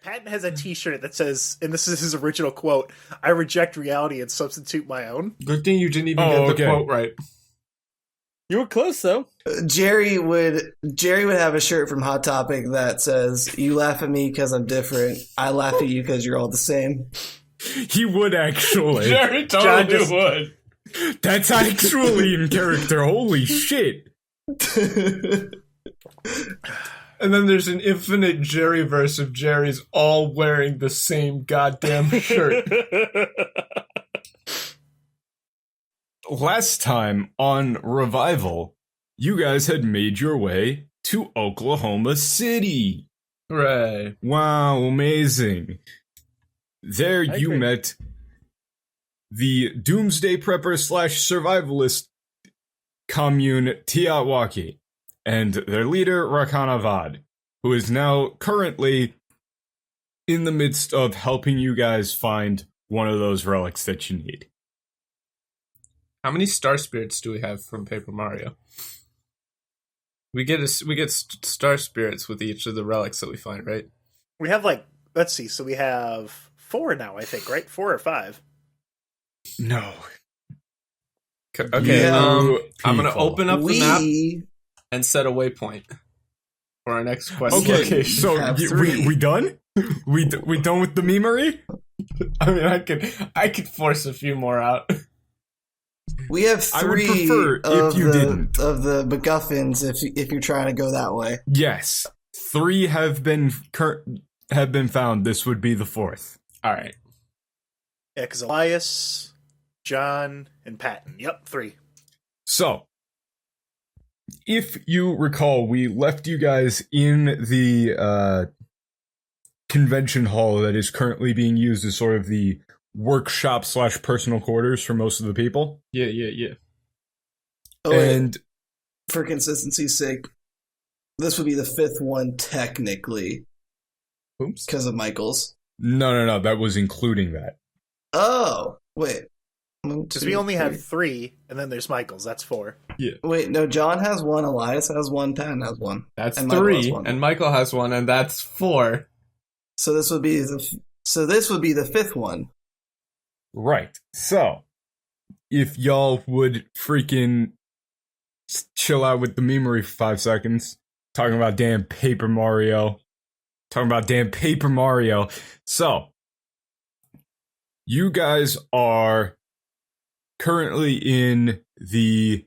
Patton has a T-shirt that says, and this is his original quote: "I reject reality and substitute my own." Good thing you didn't even get the quote right. You were close, though. Jerry would have a shirt from Hot Topic that says, "You laugh at me because I'm different. I laugh at you because you're all the same." He would actually. Jerry totally would. That's actually in character. Holy shit. And then there's an infinite Jerry verse of Jerry's all wearing the same goddamn shirt. Last time on Revival, you guys had made your way to Oklahoma City. Right. Wow, amazing. There you met the Doomsday Prepper / Survivalist commune Teotwawki and their leader Rakanna V'ad, who is now currently in the midst of helping you guys find one of those relics that you need. How many star spirits do we have from Paper Mario? We get star spirits with each of the relics that we find, right? We have let's see. So we have 4 now, I think, right? 4 or 5. No. Okay. I'm gonna open up the map and set a waypoint for our next quest location. So we done? We done with the memery? I mean, I could force a few more out. We have 3 I would prefer if you didn't. Of the MacGuffins if you're trying to go that way. Yes. 3 have been found. This would be the 4th. All right. Yeah, because Elias, John, and Patton. Yep, 3. So, if you recall, we left you guys in the convention hall that is currently being used as sort of the workshop / personal quarters for most of the people. Yeah. Oh, and for consistency's sake, this would be the 5th one technically. Oops. Because of Michael's. No, that was including that. Oh, wait. Because we only had 3, and then there's Michael's. That's 4. Yeah. Wait, no, John has 1, Elias has 1, Patton has 1. That's and 3, and Michael has 1, and that's 4. So this would be the 5th one. Right. So, if y'all would freaking chill out with the memery for 5 seconds, talking about damn Paper Mario. So, you guys are currently in the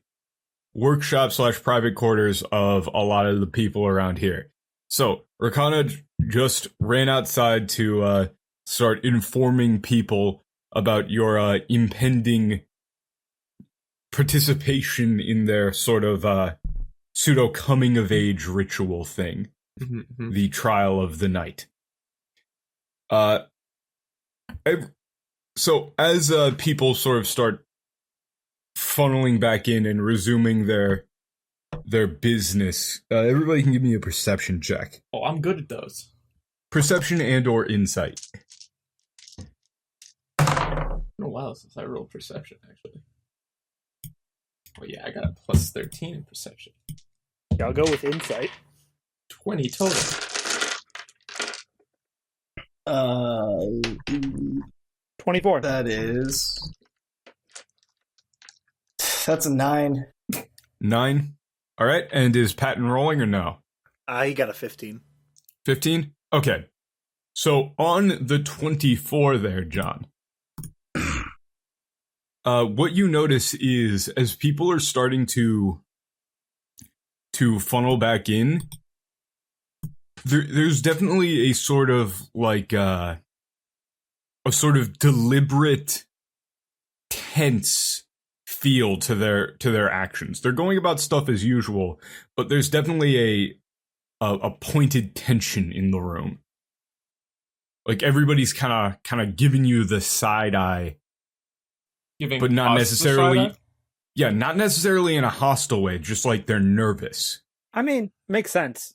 workshop / private quarters of a lot of the people around here. So, Rakanna just ran outside to start informing people about your impending participation in their sort of pseudo coming of age ritual thing, the trial of the night. So as people sort of start funneling back in and resuming their business, everybody can give me a perception check. Oh, I'm good at those. Perception and or insight. It's been a while since I rolled perception, actually. Oh yeah, I got a plus 13 in perception. I'll go with insight. 20 total. 24. That's a 9. 9. All right, and is Patton rolling or no? He got a 15. 15? Okay. So on the 24 there, John, what you notice is as people are starting to funnel back in, there's definitely a sort of like a sort of deliberate, tense feel to their actions. They're going about stuff as usual, but there's definitely a pointed tension in the room. Like everybody's kind of giving you the side eye. But not necessarily, not necessarily in a hostile way, just like they're nervous. I mean, makes sense.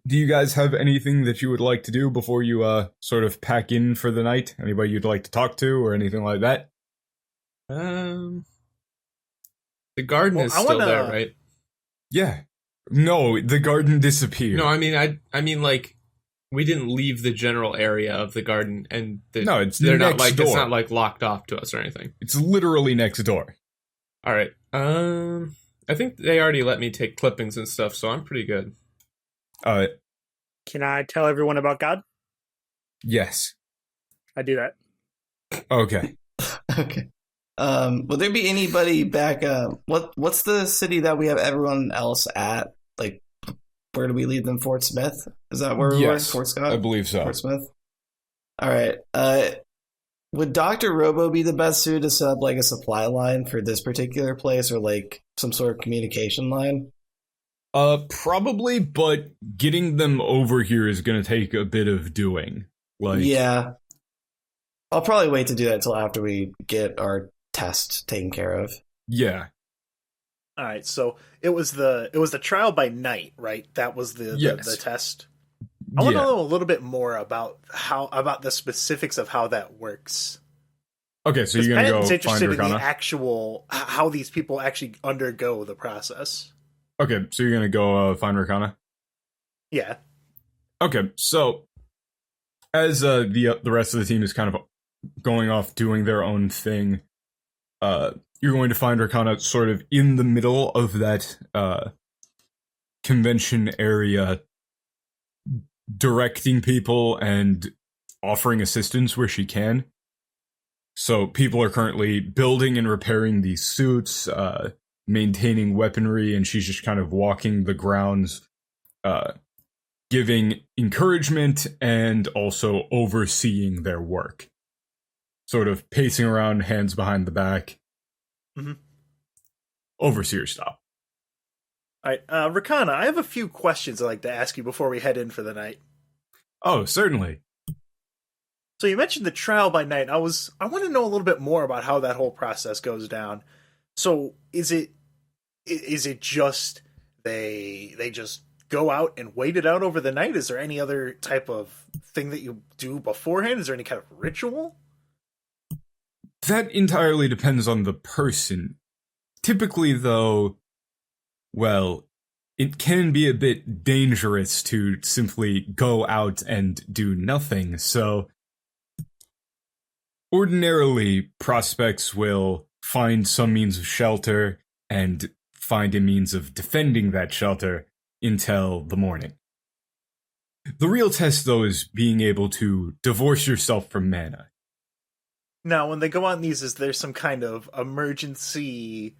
Do you guys have anything that you would like to do before you sort of pack in for the night? Anybody you'd like to talk to or anything like that? The garden is still there, right? Yeah. No, the garden disappeared. No, I mean like we didn't leave the general area of the garden, and No, it's they're next not like door. it's not like locked off to us or anything. It's literally next door. All right. I think they already let me take clippings and stuff, so I'm pretty good. Can I tell everyone about God? Yes. I do that. Okay. Okay. Will there be anybody back? What's the city that we have everyone else at? Like, where do we leave them? Fort Smith? Is that where we were? Yes, Fort Scott? I believe so. Fort Smith? All right. Would Dr. Robo be the best suited to set up like a supply line for this particular place or like some sort of communication line? Probably, but getting them over here is going to take a bit of doing. Like, Yeah. I'll probably wait to do that until after we get our test taken care of. yeah, All right, so it was the trial by night, right? That was the Yes. test. I want to yeah. know a little bit more about the specifics of how that works. Okay, so Because you're going to Patton's go find interested in the Rakanna? actual how these people actually undergo the process. Okay, so you're going to go find Rakanna? Yeah. Okay, so as the rest of the team is kind of going off doing their own thing, you're going to find Rakanna sort of in the middle of that convention area, directing people and offering assistance where she can. So people are currently building and repairing these suits, maintaining weaponry, and she's just kind of walking the grounds, giving encouragement and also overseeing their work. Sort of pacing around, hands behind the back. Mhm. Overseer style. All right, Rakanna, I have a few questions I'd like to ask you before we head in for the night. Oh, certainly. So you mentioned the trial by night. I want to know a little bit more about how that whole process goes down. So is it just they just go out and wait it out over the night? Is there any other type of thing that you do beforehand? Is there any kind of ritual? That entirely depends on the person. Typically, though, well, it can be a bit dangerous to simply go out and do nothing, so ordinarily, prospects will find some means of shelter and find a means of defending that shelter until the morning. The real test, though, is being able to divorce yourself from mana. Now, when they go on these, is there some kind of emergency,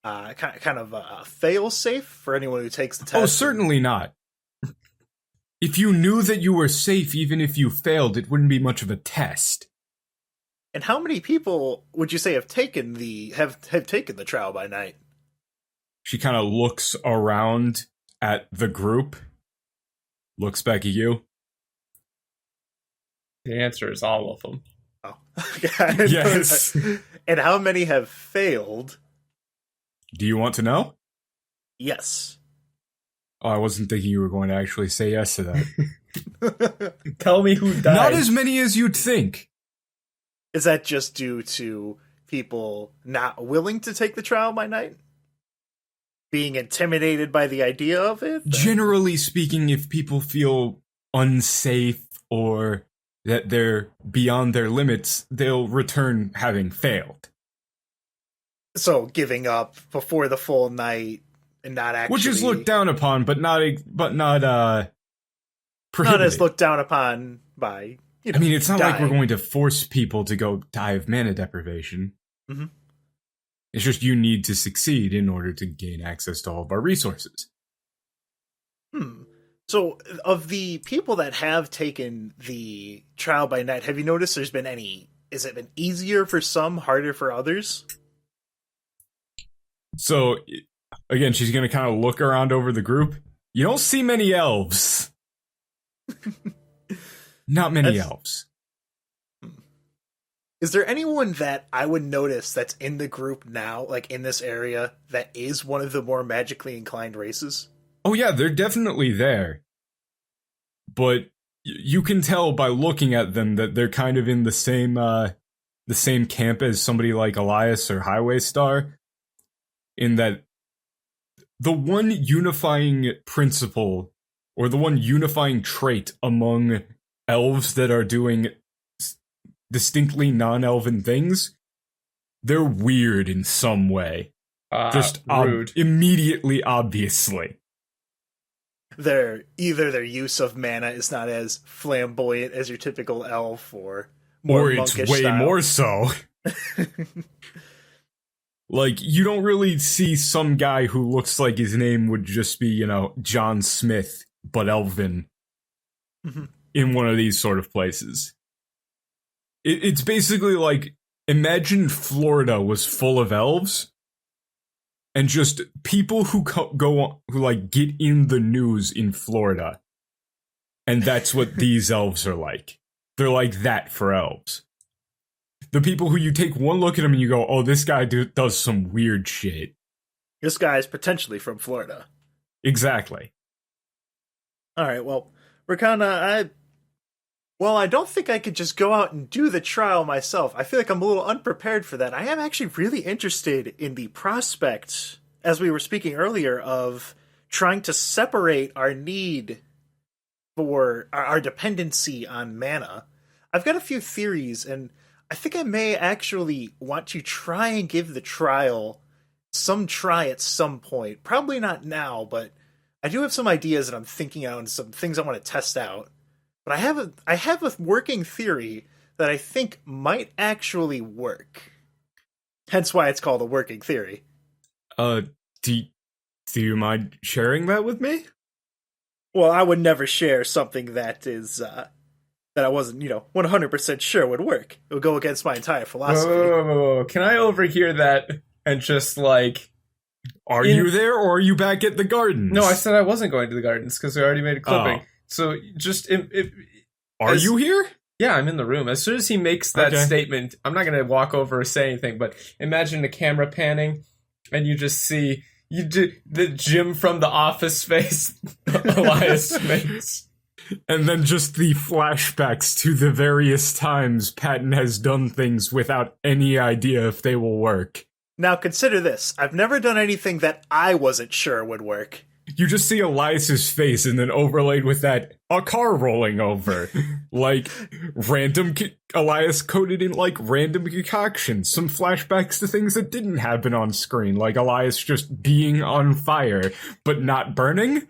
kind of a fail-safe for anyone who takes the test? Oh, certainly not. If you knew that you were safe, even if you failed, it wouldn't be much of a test. And how many people would you say have taken have taken the trial by night? She kind of looks around at the group, looks back at you. The answer is all of them. Oh, okay. Yes. And how many have failed? Do you want to know? Yes. Oh, I wasn't thinking you were going to actually say yes to that. Tell me who died. Not as many as you'd think. Is that just due to people not willing to take the trial by night? Being intimidated by the idea of it? Generally speaking, if people feel unsafe or that they're beyond their limits, they'll return having failed. So giving up before the full night and not actually... Which is looked down upon, but not not prohibited. as looked down upon by, you know, I mean, it's not like we're dying. going to force people to go die of mana deprivation. Mhm. It's just you need to succeed in order to gain access to all of our resources. So, of the people that have taken the trial by night, have you noticed there's been any... Has it been easier for some, harder for others? So, again, she's going to kind of look around over the group. You don't see many elves. Not many That's- elves. Is there anyone that I would notice that's in the group now, like in this area, that is one of the more magically inclined races? Oh yeah, they're definitely there. But you can tell by looking at them that they're kind of in the same camp as somebody like Elias or Highway Star, in that the one unifying principle or the one unifying trait among elves that are doing distinctly non-elven things, they're weird in some way. Just rude. Immediately, obviously. Either their use of mana is not as flamboyant as your typical elf, or more Or it's monkish way style. more so. Like, you don't really see some guy who looks like his name would just be, you know, John Smith, but elven, in one of these sort of places. It's basically like, imagine Florida was full of elves, and just people who get in the news in Florida. And that's what these elves are like. They're like that for elves. The people who you take one look at them and you go, oh, this guy does some weird shit. This guy is potentially from Florida. Exactly. All right, well, Rakanna, I don't think I could just go out and do the trial myself. I feel like I'm a little unprepared for that. I am actually really interested in the prospect, as we were speaking earlier, of trying to separate our need for our dependency on mana. I've got a few theories, and I think I may actually want to try and give the trial some try at some point. Probably not now, but I do have some ideas that I'm thinking out and some things I want to test out. But I have a working theory that I think might actually work. Hence why it's called a working theory. Do you mind sharing that with me? Well, I would never share something that is that I wasn't, 100% sure would work. It would go against my entire philosophy. Whoa. Can I overhear that and just like... Are you there, or are you back at the gardens? No, I said I wasn't going to the gardens because we already made a clipping. Oh. So just... Are you here? Yeah, I'm in the room. As soon as he makes that statement, I'm not going to walk over or say anything, but imagine the camera panning and you just see the Jim from The Office face Elias makes. And then just the flashbacks to the various times Patton has done things without any idea if they will work. Now consider this. I've never done anything that I wasn't sure would work. You just see Elias's face and then overlaid with that, a car rolling over. Like, Elias coded in, like, random concoctions. Some flashbacks to things that didn't happen on screen. Like Elias just being on fire, but not burning.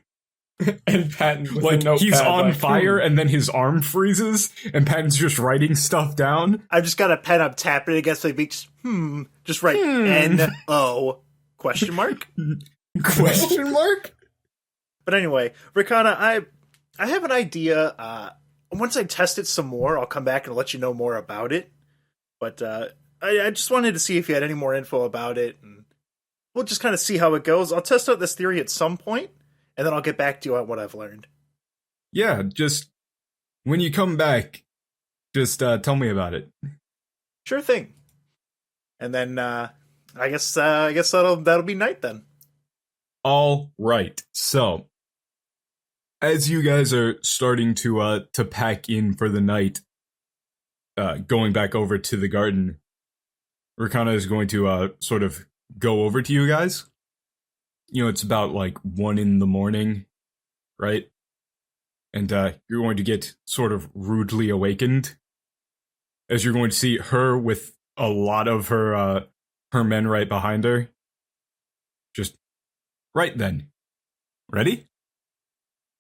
And Patton with like, a he's notepad, on like, fire and then his arm freezes and Patton's just writing stuff down. I've just got a pen, I'm tapping it against my beak. Just write N-O question mark? Question mark? But anyway, Rakanna, I have an idea. Once I test it some more, I'll come back and let you know more about it. But I just wanted to see if you had any more info about it, and we'll just kind of see how it goes. I'll test out this theory at some point, and then I'll get back to you on what I've learned. Yeah, just when you come back, just tell me about it. Sure thing. And then I guess that'll be night then. All right. So, as you guys are starting to pack in for the night, going back over to the garden, Rakanna is going to sort of go over to you guys. You know, it's about like 1 a.m, right? And you're going to get sort of rudely awakened, as you're going to see her with a lot of her men right behind her. Just right then. Ready?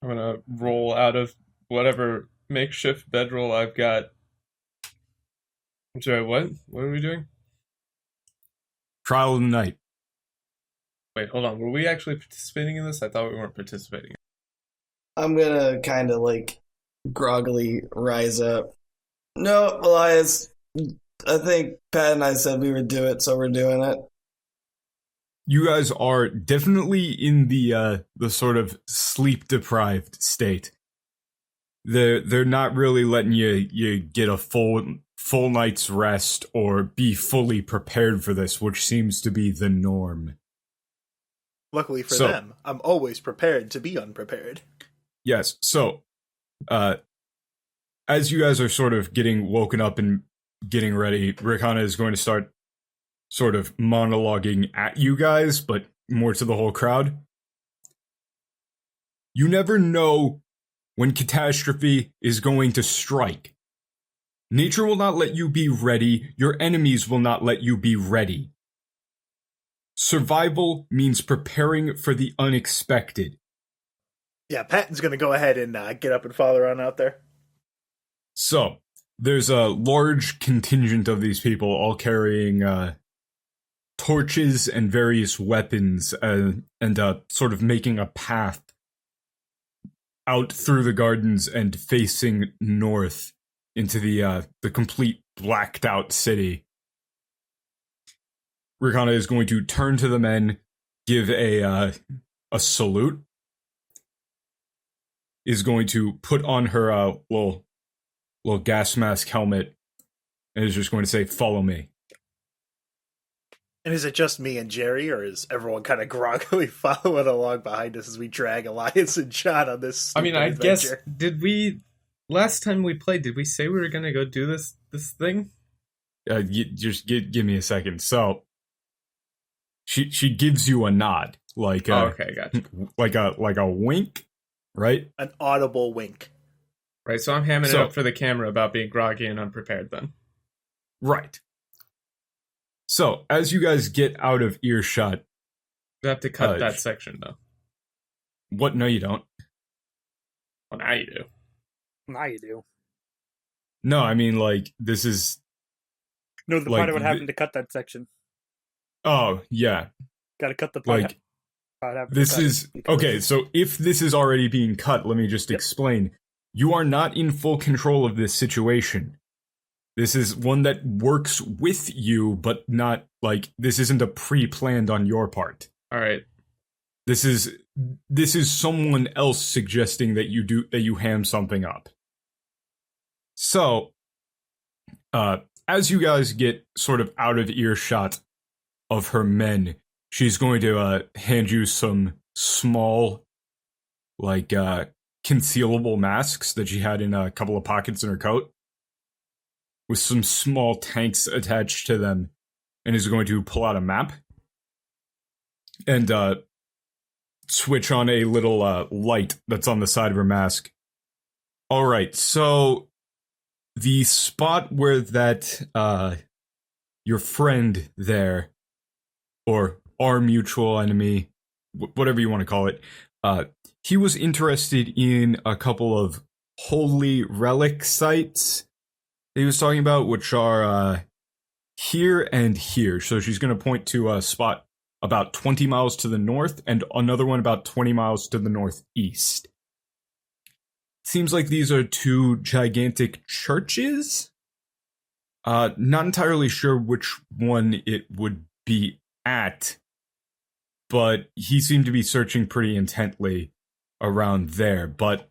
I'm gonna roll out of whatever makeshift bedroll I've got. I'm sorry, what? What are we doing? Trial of the night. Wait, hold on. Were we actually participating in this? I thought we weren't participating. I'm gonna kind of like groggily rise up. No, Elias, I think Pat and I said we would do it, so we're doing it. You guys are definitely in the sort of sleep deprived state. They're not really letting you get a full night's rest or be fully prepared for this, which seems to be the norm. Luckily for them, I'm always prepared to be unprepared. Yes. So, as you guys are sort of getting woken up and getting ready, Rakanna is going to start sort of monologuing at you guys, but more to the whole crowd. You never know when catastrophe is going to strike. Nature will not let you be ready. Your enemies will not let you be ready. Survival means preparing for the unexpected. Yeah, Patton's going to go ahead and get up and follow around out there. So, there's a large contingent of these people all carrying torches and various weapons and sort of making a path out through the gardens and facing north into the complete blacked out city. Rakanna is going to turn to the men, give a salute, is going to put on her little gas mask helmet, and is just going to say, "Follow me." And is it just me and Jerry, or is everyone kind of groggily following along behind us as we drag Elias and John on this? I mean, I guess, last time we played, did we say we were going to go do this thing? Just give me a second. So, she gives you a nod, like okay, gotcha. like a wink, right? An audible wink. Right, so I'm hamming it up for the camera about being groggy and unprepared then. Right. So, as you guys get out of earshot... You have to cut that section, though. What? No, you don't. Well, now you do. Now you do. No, I mean, like, this is... No, the part of what happened to cut that section. Oh, yeah. Gotta cut the part. Like, this is... Okay, so if this is already being cut, let me just explain. You are not in full control of this situation. This is one that works with you, but not, like, this isn't a pre-planned on your part. Alright. This is someone else suggesting that you ham something up. So, as you guys get sort of out of earshot of her men, she's going to hand you some small, like, concealable masks that she had in a couple of pockets in her coat, with some small tanks attached to them, and is going to pull out a map and switch on a little light that's on the side of her mask. All right, so the spot where that your friend there, or our mutual enemy, whatever you want to call it, he was interested in a couple of holy relic sites he was talking about, which are here and here. So she's going to point to a spot about 20 miles to the north and another one about 20 miles to the northeast. Seems like these are two gigantic churches. Not entirely sure which one it would be at, but he seemed to be searching pretty intently around there. But,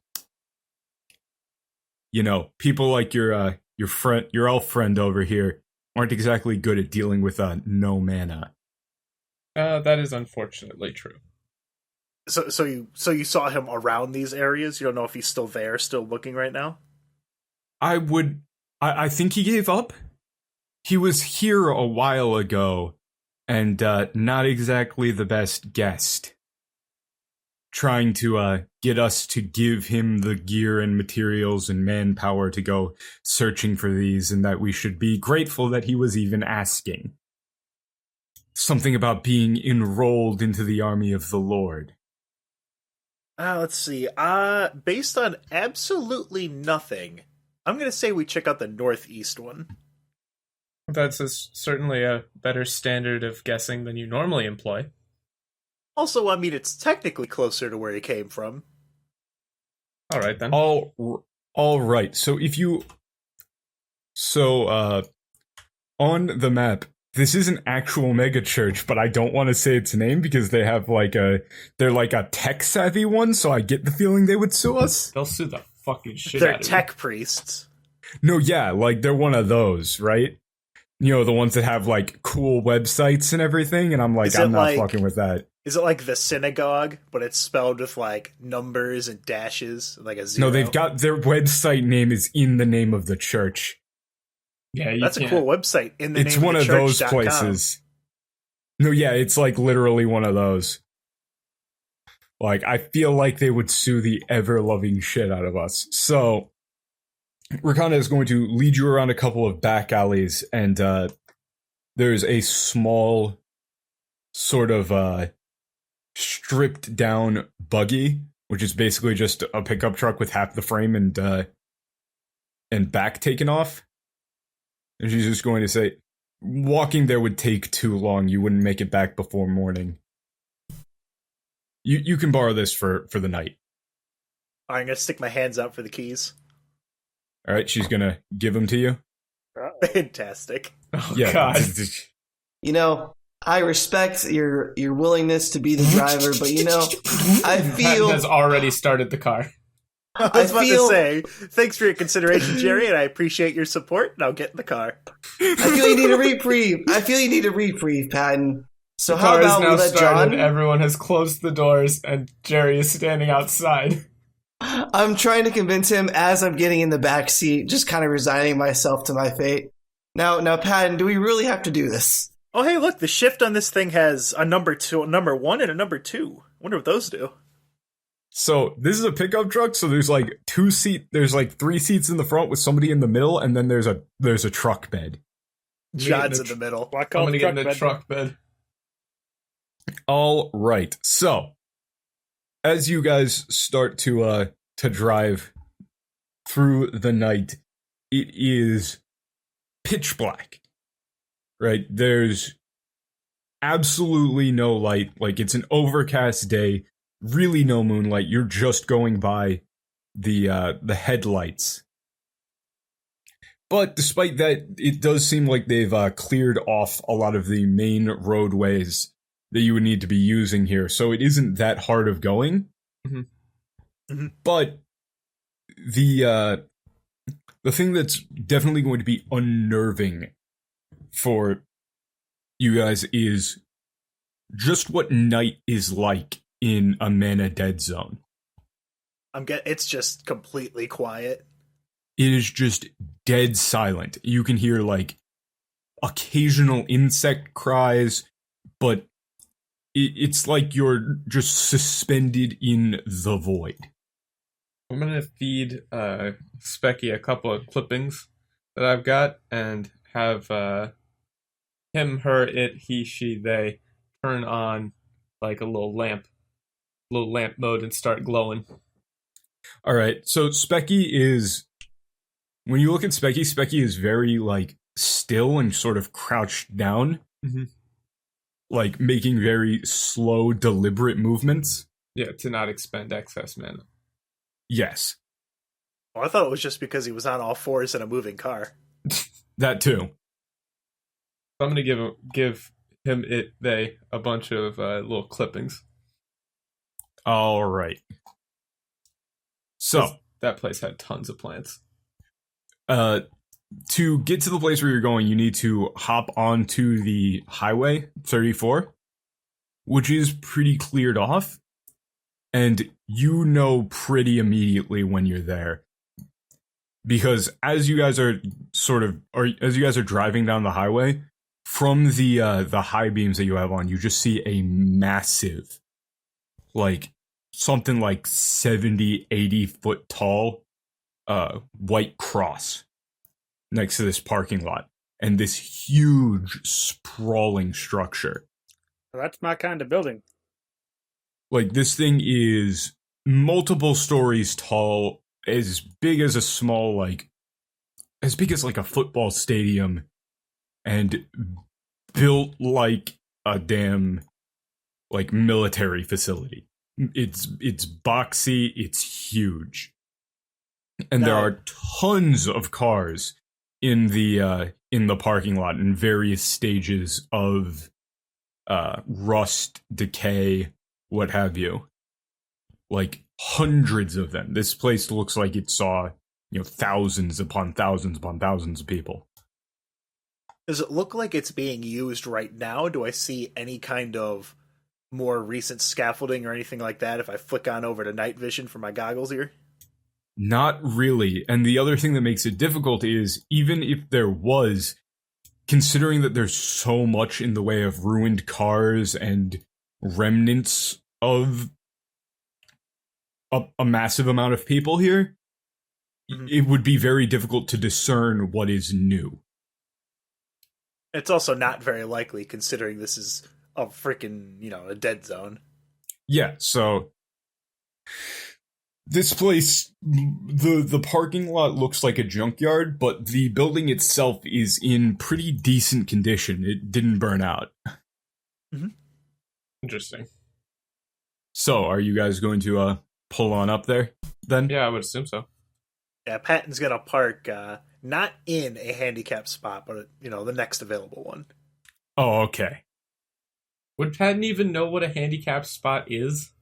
you know, people like your elf friend over here aren't exactly good at dealing with no mana. That is unfortunately true. So you saw him around these areas? You don't know if he's still there, still looking right now? I think he gave up. He was here a while ago, and not exactly the best guest. Trying to get us to give him the gear and materials and manpower to go searching for these, and that we should be grateful that he was even asking. Something about being enrolled into the army of the Lord. Let's see. Based on absolutely nothing, I'm going to say we check out the northeast one. That's certainly a better standard of guessing than you normally employ. Also, I mean, it's technically closer to where he came from. All right, then. All right. So on the map, this is an actual mega church, but I don't want to say its name because they have they're like a tech savvy one, so I get the feeling they would sue us. They'll sue the fucking shit They're out of tech priests. No, yeah, like they're one of those, right? You know, the ones that have like cool websites and everything, and I'm like, I'm not fucking with that. Is it like the synagogue, but it's spelled with like numbers and dashes, like a zero? No, they've got their website name is in the name of the church. Yeah, that's a cool website. In the it's name one of of the those church. places. No, yeah, it's like literally one of those. Like, I feel like they would sue the ever-loving shit out of us. So, Rakanna is going to lead you around a couple of back alleys, and there's a small, sort of stripped-down buggy, which is basically just a pickup truck with half the frame and back taken off. And she's just going to say, walking there would take too long. You wouldn't make it back before morning. You can borrow this for the night. I'm going to stick my hands out for the keys. All right, she's going to give them to you. Fantastic. Oh, Yeah. God. You know, I respect your willingness to be the driver, but you know, I Patton feel has already started the car. I was about to say, thanks for your consideration, Jerry, and I appreciate your support, and I'll get in the car. I feel you need a reprieve. Patton. So The how car is about we now let started. John? Everyone has closed the doors, and Jerry is standing outside. I'm trying to convince him as I'm getting in the back seat, just kind of resigning myself to my fate. Now, Patton, do we really have to do this? Oh, hey, look, the shift on this thing has a number 1, and a number 2. I wonder what those do. So this is a pickup truck. So there's like there's like 3 seats in the front with somebody in the middle, and then there's a truck bed. John's in the middle. Well, I I'm call gonna the get in truck the bed. truck bed. All right. So as you guys start to drive through the night, it is pitch black. Right? There's absolutely no light. Like, it's an overcast day, really no moonlight. You're just going by the headlights. But despite that, it does seem like they've cleared off a lot of the main roadways that you would need to be using here, so it isn't that hard of going. Mhm. Mhm. But the thing that's definitely going to be unnerving for you guys is just what night is like in a mana dead zone. It's just completely quiet. It is just dead silent. You can hear like occasional insect cries, but it's like you're just suspended in the void. I'm gonna feed Specky a couple of clippings that I've got, and have him, her, it, he, she, they turn on like a little lamp mode and start glowing. All right, so Specky is, when you look at Specky is very like still and sort of crouched down, like making very slow, deliberate movements. Yeah, to not expend excess mana. Yes, Oh, I thought it was just because he was on all fours in a moving car. that too. I'm gonna give him, it, they a bunch of little clippings. All right. So That place had tons of plants. to get to the place where you're going, you need to hop onto the highway 34, which is pretty cleared off. And you know pretty immediately when you're there. Because as you guys are driving down the highway, from the high beams that you have on, you just see a massive, like, something like 70, 80 foot tall white cross next to this parking lot. And this huge, sprawling structure. Well, that's my kind of building. Like, this thing is multiple stories tall, as big as a small, like, as big as, like, a football stadium, and built like a damn, like, military facility. It's boxy, it's huge. And there are tons of cars in the parking lot in various stages of rust, decay, what have you. Like, hundreds of them. This place looks like it saw, thousands upon thousands upon thousands of people. Does it look like it's being used right now? Do I see any kind of more recent scaffolding or anything like that if I flick on over to night vision for my goggles here? Not really. And the other thing that makes it difficult is, even if there was, considering that there's so much in the way of ruined cars and remnants of a massive amount of people here, it would be very difficult to discern what is new. It's also not very likely considering this is a freaking, a dead zone. Yeah, so this place, the parking lot looks like a junkyard, but the building itself is in pretty decent condition. It didn't burn out. Interesting. So, are you guys going to pull on up there then? Yeah, I would assume so. Yeah, Patton's gonna park not in a handicap spot, but the next available one. Oh, okay. Would Patton even know what a handicap spot is?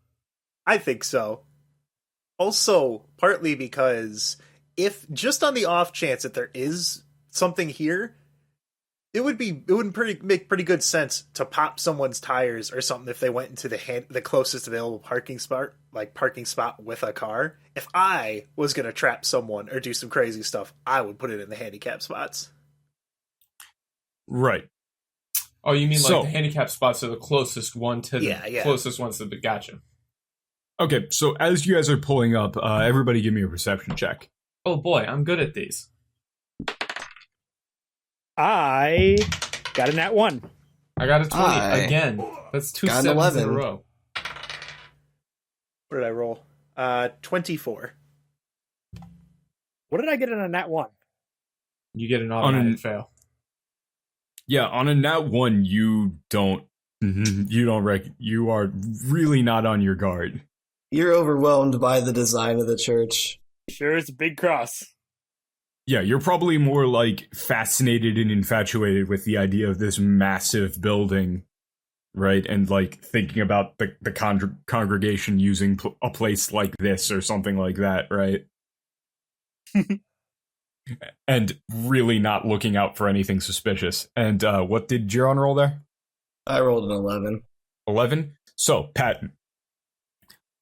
I think so. Also, partly because if just on the off chance that there is something here, it would make pretty good sense to pop someone's tires or something if they went into the closest available parking spot with a car. If I was gonna trap someone or do some crazy stuff, I would put it in the handicap spots. Right. Oh, you mean like the handicap spots are the closest one to the closest ones to the gotcha. Okay, so as you guys are pulling up, everybody give me a perception check. Oh boy, I'm good at these. I got a nat 1. I got a 20 again. That's 2 got an sevens 11. in a row. What did I roll? 24. What did I get in a nat 1? You get an automatic fail. Yeah, on a nat 1, you are really not on your guard. You're overwhelmed by the design of the church. Sure, it's a big cross. Yeah, you're probably more like fascinated and infatuated with the idea of this massive building, right? And like thinking about the congregation using a place like this or something like that, right? And really not looking out for anything suspicious. And what did Jiron roll there? I rolled an 11. 11? So, Patton.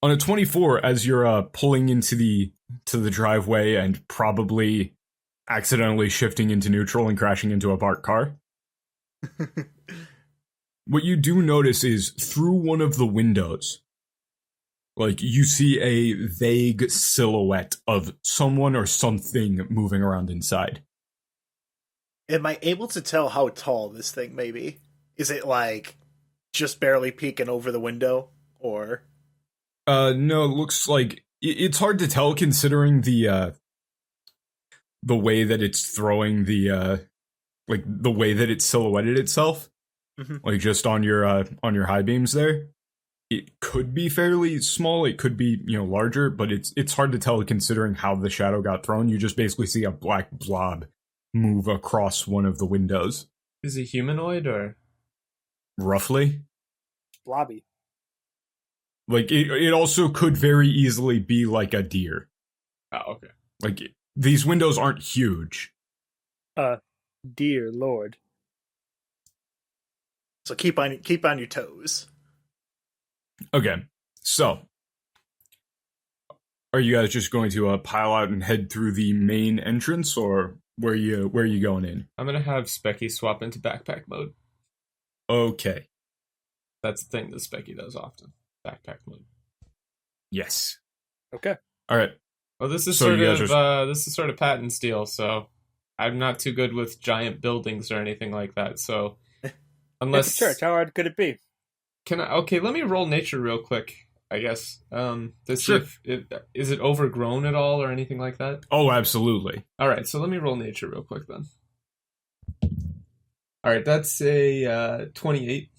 On a 24, as you're pulling into the driveway and probably accidentally shifting into neutral and crashing into a parked car, what you do notice is through one of the windows, like you see a vague silhouette of someone or something moving around inside. Am I able to tell how tall this thing may be? Is it like just barely peeking over the window, or? No, it looks like it's hard to tell considering the way that it's throwing the way that it's silhouetted itself, like just on your high beams there. It could be fairly small. It could be larger, but it's hard to tell considering how the shadow got thrown. You just basically see a black blob move across one of the windows. Is it humanoid or roughly? Blobby. Like it also could very easily be like a deer. Oh, okay. Like these windows aren't huge. Dear Lord. So keep on your toes. Okay, so are you guys just going to pile out and head through the main entrance, or where are you going in? I'm gonna have Specky swap into backpack mode. Okay, that's the thing that Specky does often. Backpack mode. Yes. Okay. All right. Well, this is So sort of Patton steel, so I'm not too good with giant buildings or anything like that. So unless it's a church, how hard could it be? Okay, let me roll nature real quick, I guess. Sure. Is it overgrown at all or anything like that? Oh, absolutely. All right, so let me roll nature real quick then. All right, that's a 28.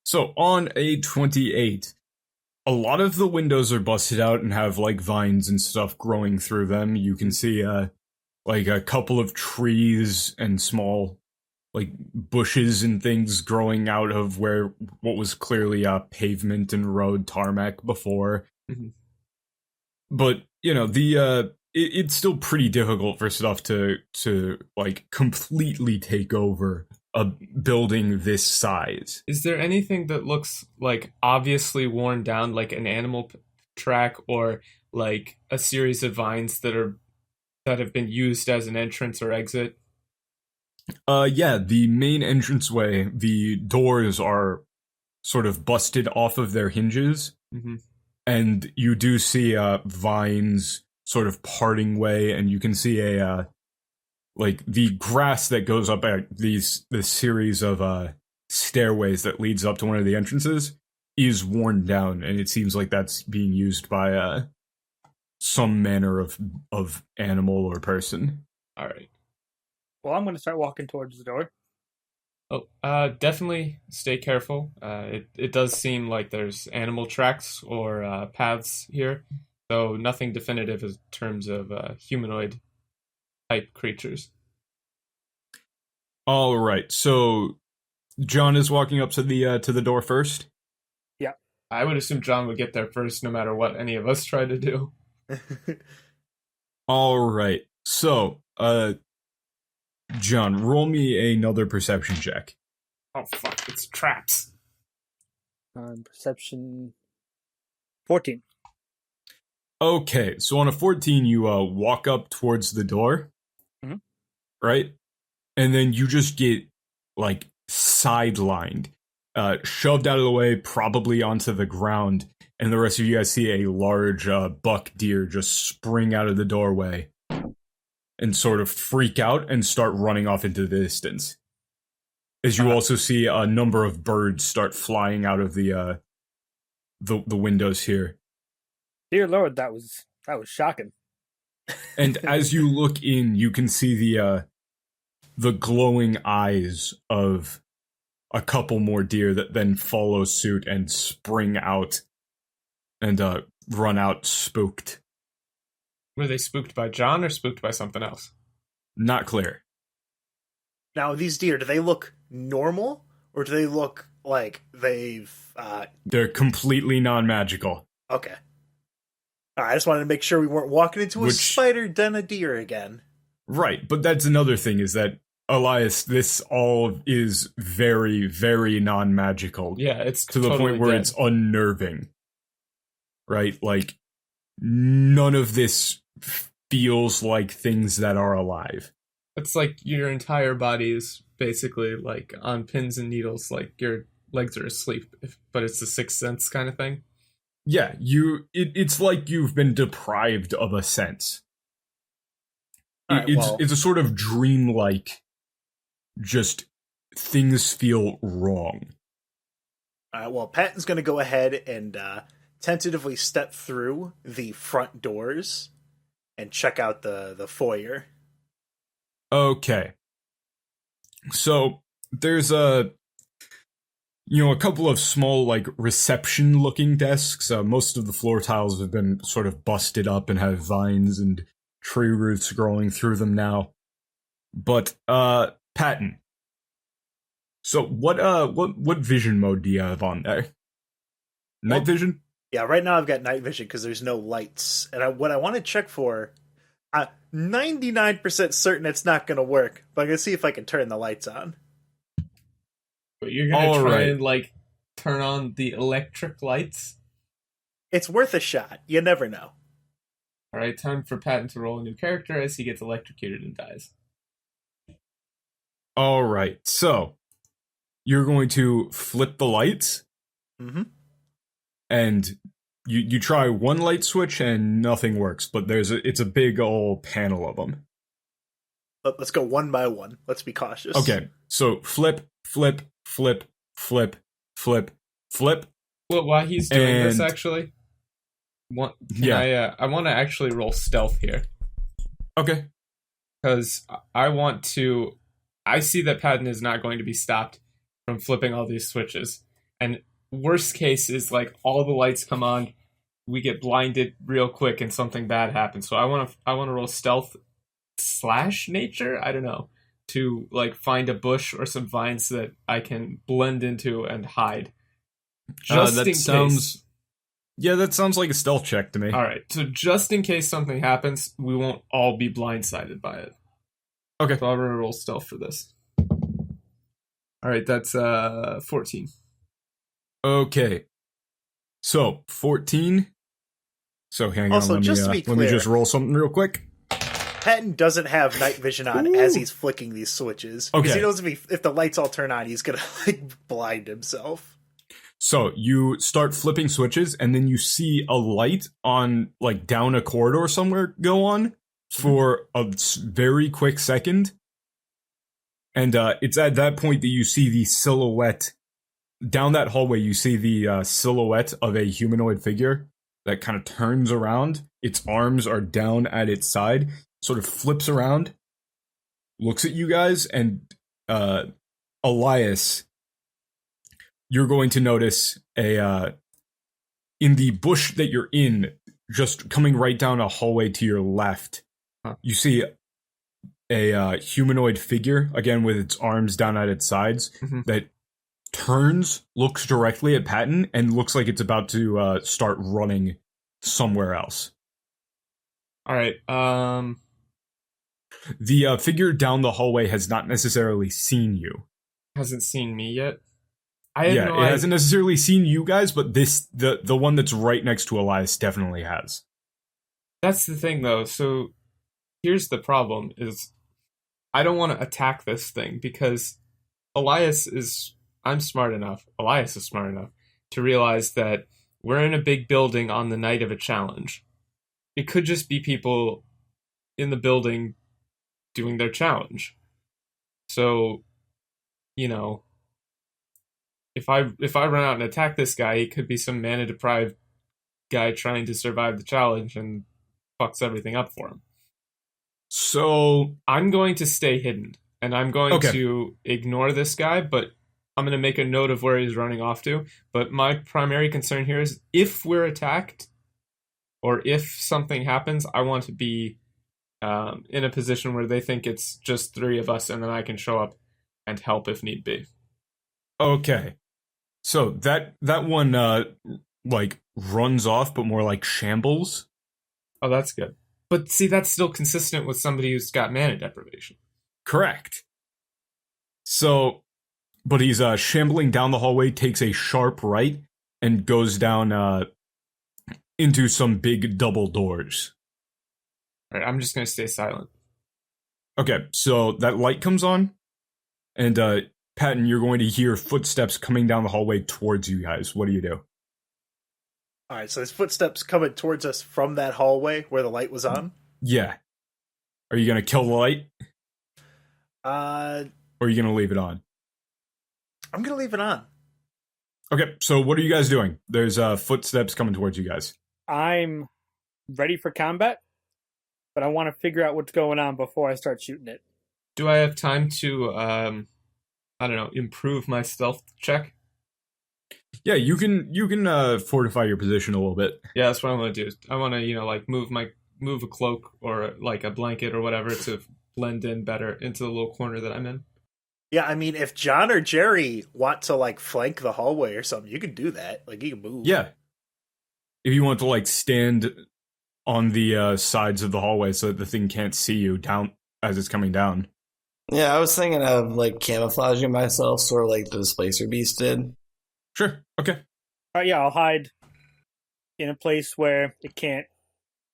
So on a 28, a lot of the windows are busted out and have like vines and stuff growing through them. You can see like a couple of trees and small like bushes and things growing out of what was clearly pavement and road tarmac before. Mm-hmm. But it's still pretty difficult for stuff to like completely take over a building this size. Is there anything that looks like obviously worn down, like an animal track or like a series of vines that have been used as an entrance or exit? Yeah, the main entranceway, the doors are sort of busted off of their hinges. Mm-hmm. and you do see vines sort of parting way, and you can see a like the grass that goes up at this series of stairways that leads up to one of the entrances is worn down, and it seems like that's being used by some manner of animal or person. All right. Well, I'm going to start walking towards the door. Oh, definitely stay careful. It does seem like there's animal tracks or paths here, though nothing definitive in terms of humanoid type creatures. All right, so John is walking up to the door first. Yeah, I would assume John would get there first, no matter what any of us try to do. All right, so John, roll me another perception check. Oh fuck! It's traps. Perception 14. Okay, so on a 14, you walk up towards the door, right? And then you just get, like, sidelined, shoved out of the way, probably onto the ground, and the rest of you guys see a large buck deer just spring out of the doorway and sort of freak out and start running off into the distance. As you also see a number of birds start flying out of the windows here. Dear Lord, that was shocking. And as you look in, you can see the glowing eyes of a couple more deer that then follow suit and spring out and run out spooked. Were they spooked by John or spooked by something else? Not clear. Now, these deer, do they look normal, or do they look like they've... They're completely non-magical. Okay. All right, I just wanted to make sure we weren't walking into a spider den of deer again. Right, but that's another thing, is that, Elias, this all is very, very non-magical. Yeah, it's to the totally point where dead. it's unnerving. Right? Like, none of this feels like things that are alive. It's like your entire body is basically like on pins and needles, like your legs are asleep, but it's a sixth sense kind of thing. Yeah, it's like you've been deprived of a sense. Right, It's a sort of dreamlike, just things feel wrong. All right, well, Patton's going to go ahead and tentatively step through the front doors and check out the foyer. Okay. So, there's a couple of small, like, reception-looking desks. Most of the floor tiles have been sort of busted up and have vines and tree roots growing through them now. But, Patton. So, what vision mode do you have on there? Night vision? Yeah, right now I've got night vision because there's no lights. And what I want to check for, 99% certain it's not going to work, but I'm going to see if I can turn the lights on. But you're going to try and, like, turn on the electric lights? It's worth a shot. You never know. Alright, time for Patton to roll a new character as he gets electrocuted and dies. Alright, so, you're going to flip the lights? Mm-hmm. And you try one light switch and nothing works, but it's a big old panel of them. Let's go one by one. Let's be cautious. Okay, so flip, flip, flip, flip, flip, flip. Well, while he's doing this, actually, I want to actually roll stealth here. Okay. Because I see that Patton is not going to be stopped from flipping all these switches. And worst case is, like, all the lights come on, we get blinded real quick, and something bad happens. So I want to roll stealth / nature, I don't know, to, like, find a bush or some vines that I can blend into and hide. Just in case. Yeah, that sounds like a stealth check to me. Alright, so just in case something happens, we won't all be blindsided by it. Okay. So I'm going to roll stealth for this. Alright, that's 14. Okay. So, 14. So, hang Also, on, just to be let me clear, just roll something real quick. Patton doesn't have night vision on as he's flicking these switches. Because he knows if the lights all turn on, he's going to, like, blind himself. So you start flipping switches, and then you see a light on, like, down a corridor somewhere go on for a very quick second. And it's at that point that you see the silhouette. Down that hallway, you see the silhouette of a humanoid figure that kind of turns around. Its arms are down at its side, sort of flips around, looks at you guys, and Elias, you're going to notice in the bush that you're in, just coming right down a hallway to your left, you see a humanoid figure, again with its arms down at its sides, that turns, looks directly at Patton, and looks like it's about to start running somewhere else. All right. The figure down the hallway has not necessarily seen you. Hasn't seen me yet. It hasn't necessarily seen you guys, but the one that's right next to Elias definitely has. That's the thing, though. So here's the problem: is I don't want to attack this thing because Elias is smart enough to realize that we're in a big building on the night of a challenge. It could just be people in the building doing their challenge. So, if I run out and attack this guy, it could be some mana deprived guy trying to survive the challenge and fucks everything up for him. So I'm going to stay hidden, and I'm going to ignore this guy, but I'm going to make a note of where he's running off to. But my primary concern here is if we're attacked or if something happens, I want to be in a position where they think it's just 3 of us, and then I can show up and help if need be. Okay. So that one like runs off, but more like shambles. Oh, that's good. But see, that's still consistent with somebody who's got mana deprivation. Correct. So, but he's shambling down the hallway, takes a sharp right, and goes down into some big double doors. All right, I'm just going to stay silent. Okay, so that light comes on, and Patton, you're going to hear footsteps coming down the hallway towards you guys. What do you do? All right, so there's footsteps coming towards us from that hallway where the light was on. Yeah. Are you going to kill the light? Or are you going to leave it on? I'm going to leave it on. Okay, so what are you guys doing? There's footsteps coming towards you guys. I'm ready for combat, but I want to figure out what's going on before I start shooting it. Do I have time to, improve my stealth check? Yeah, you can fortify your position a little bit. Yeah, that's what I want to do. I want to, move a cloak or like a blanket or whatever to blend in better into the little corner that I'm in. Yeah, I mean, if John or Jerry want to like flank the hallway or something, you can do that. Like, you can move. Yeah. If you want to like stand on the sides of the hallway so that the thing can't see you down as it's coming down. Yeah, I was thinking of like camouflaging myself, sort of like the Displacer Beast did. Sure. Okay. All right, yeah, I'll hide in a place where it can't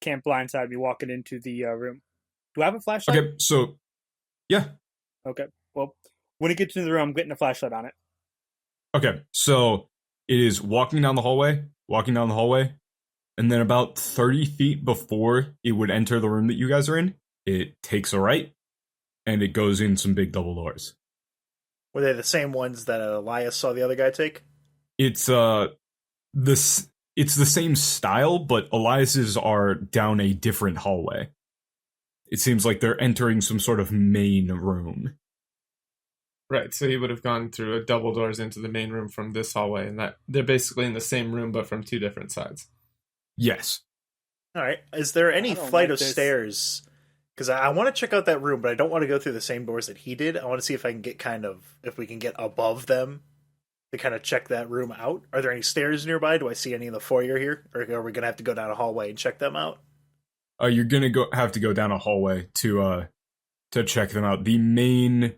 blindside me walking into the room. Do I have a flashlight? Okay, so yeah. Okay. Well, when it gets into the room, I'm getting a flashlight on it. Okay, so it is walking down the hallway, and then about 30 feet before it would enter the room that you guys are in, it takes a right, and it goes in some big double doors. Were they the same ones that Elias saw the other guy take? It's the same style, but Elias's are down a different hallway. It seems like they're entering some sort of main room. Right, so he would have gone through a double doors into the main room from this hallway, and that they're basically in the same room but from 2 different sides. Yes. All right. Is there any flight like of this. stairs? Because I want to check out that room, but I don't want to go through the same doors that he did. I want to see if I can get if we can get above them to kind of check that room out. Are there any stairs nearby? Do I see any in the foyer here? Or are we going to have to go down a hallway and check them out? You're gonna have to go down a hallway to check them out. The main.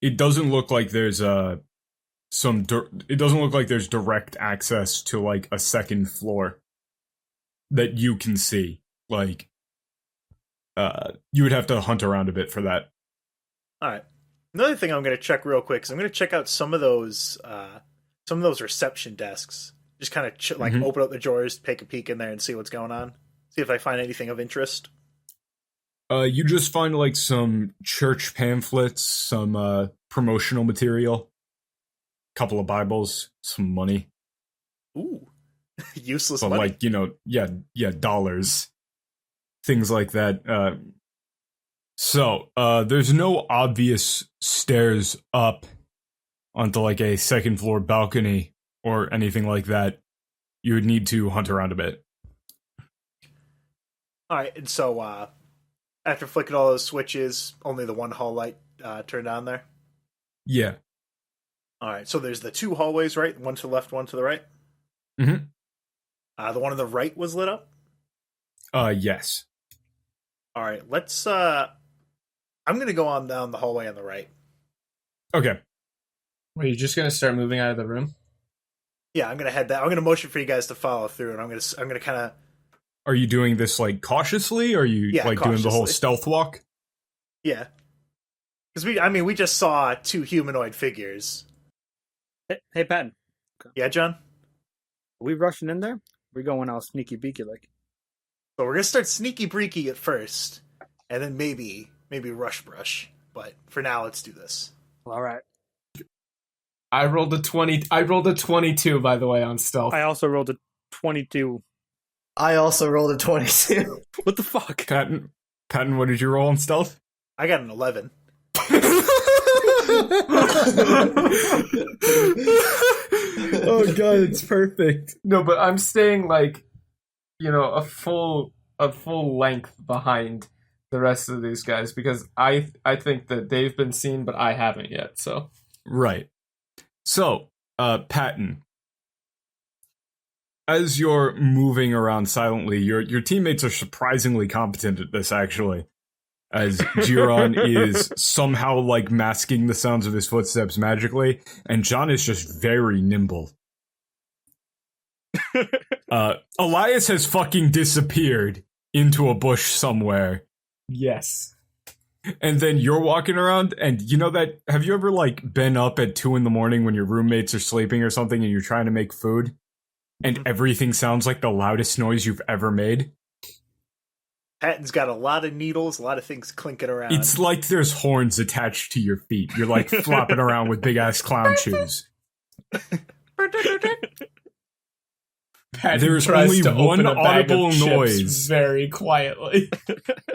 It doesn't look like there's it doesn't look like there's direct access to like a second floor that you can see. Like, you would have to hunt around a bit for that. All right. Another thing I'm going to check real quick is I'm going to check out some of those some of those reception desks. Just kind of open up the drawers, take a peek in there, and see what's going on. See if I find anything of interest. You just find like some church pamphlets, some promotional material, couple of Bibles, some money. Ooh, useless but money. Like, you know, yeah, dollars, things like that. So there's no obvious stairs up onto like a second floor balcony or anything like that. You would need to hunt around a bit. All right, and so after flicking all those switches, only the one hall light turned on there? Yeah. All right, so there's the 2 hallways, right? One to the left, one to the right? Mm-hmm. The one on the right was lit up? Yes. All right, let's... I'm going to go on down the hallway on the right. Okay. Are you just going to start moving out of the room? Yeah, I'm going to head that. I'm going to motion for you guys to follow through, and I'm going to kind of... Are you doing this like cautiously, or are you doing the whole stealth walk? Yeah. Because we just saw 2 humanoid figures. Hey, Patton. Yeah, John? Are we rushing in there? We're going all sneaky beaky like. So we're going to start sneaky breaky at first, and then maybe rush brush. But for now, let's do this. All right. I rolled a 20. I rolled a 22, by the way, on stealth. I also rolled a 22. I also rolled a 22. What the fuck? Patton, what did you roll on stealth? I got an 11. Oh god, it's perfect. No, but I'm staying like, you know, a full length behind the rest of these guys because I think that they've been seen, but I haven't yet. So right. So, Patton, as you're moving around silently, your teammates are surprisingly competent at this, actually. As Jiron is somehow, like, masking the sounds of his footsteps magically, and John is just very nimble. Elias has fucking disappeared into a bush somewhere. yes. And then you're walking around, and you know that... Have you ever, like, been up at 2 in the morning when your roommates are sleeping or something and you're trying to make food? And everything sounds like the loudest noise you've ever made? Patton's got a lot of needles, a lot of things clinking around. It's like there's horns attached to your feet. You're, like, flopping around with big-ass clown shoes. There's only one audible noise. Very quietly.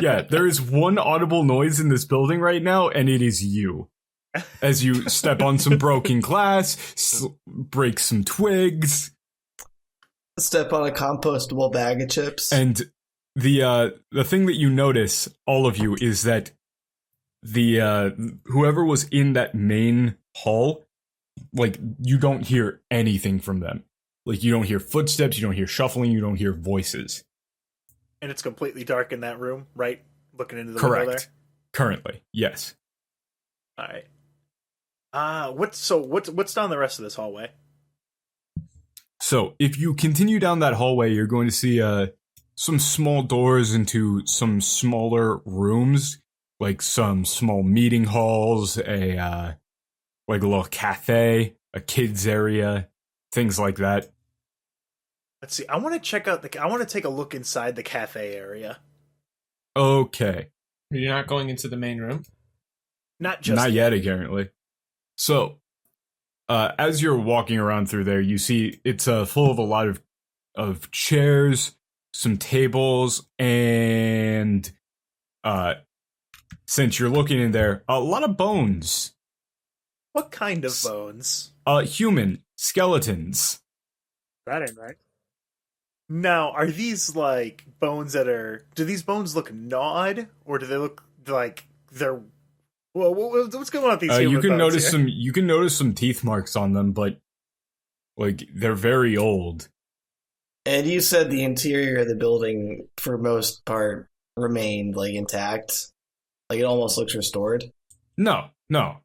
Yeah, there is one audible noise in this building right now, and it is you. As you step on some broken glass, break some twigs. Step on a compostable bag of chips. And the thing that you notice, all of you, is that the whoever was in that main hall, like, you don't hear anything from them. Like, you don't hear footsteps, you don't hear shuffling, you don't hear voices. And it's completely dark in that room, right? Looking into the window there? Currently, yes. All right. What's down the rest of this hallway? So, if you continue down that hallway, you're going to see some small doors into some smaller rooms, like some small meeting halls, a little cafe, a kids area, things like that. Let's see. I want to check out I want to take a look inside the cafe area. Okay. You're not going into the main room? Not yet, apparently. So, as you're walking around through there, you see it's full of a lot of chairs, some tables, and since you're looking in there, a lot of bones. What kind of bones? Human skeletons. That ain't right. Now, are these like bones that are? Do these bones look gnawed, or do they look like they're? Well, what's going on with these? You can bones notice here? You can notice some teeth marks on them, but like they're very old. And you said the interior of the building, for most part, remained like intact. Like it almost looks restored. No. No.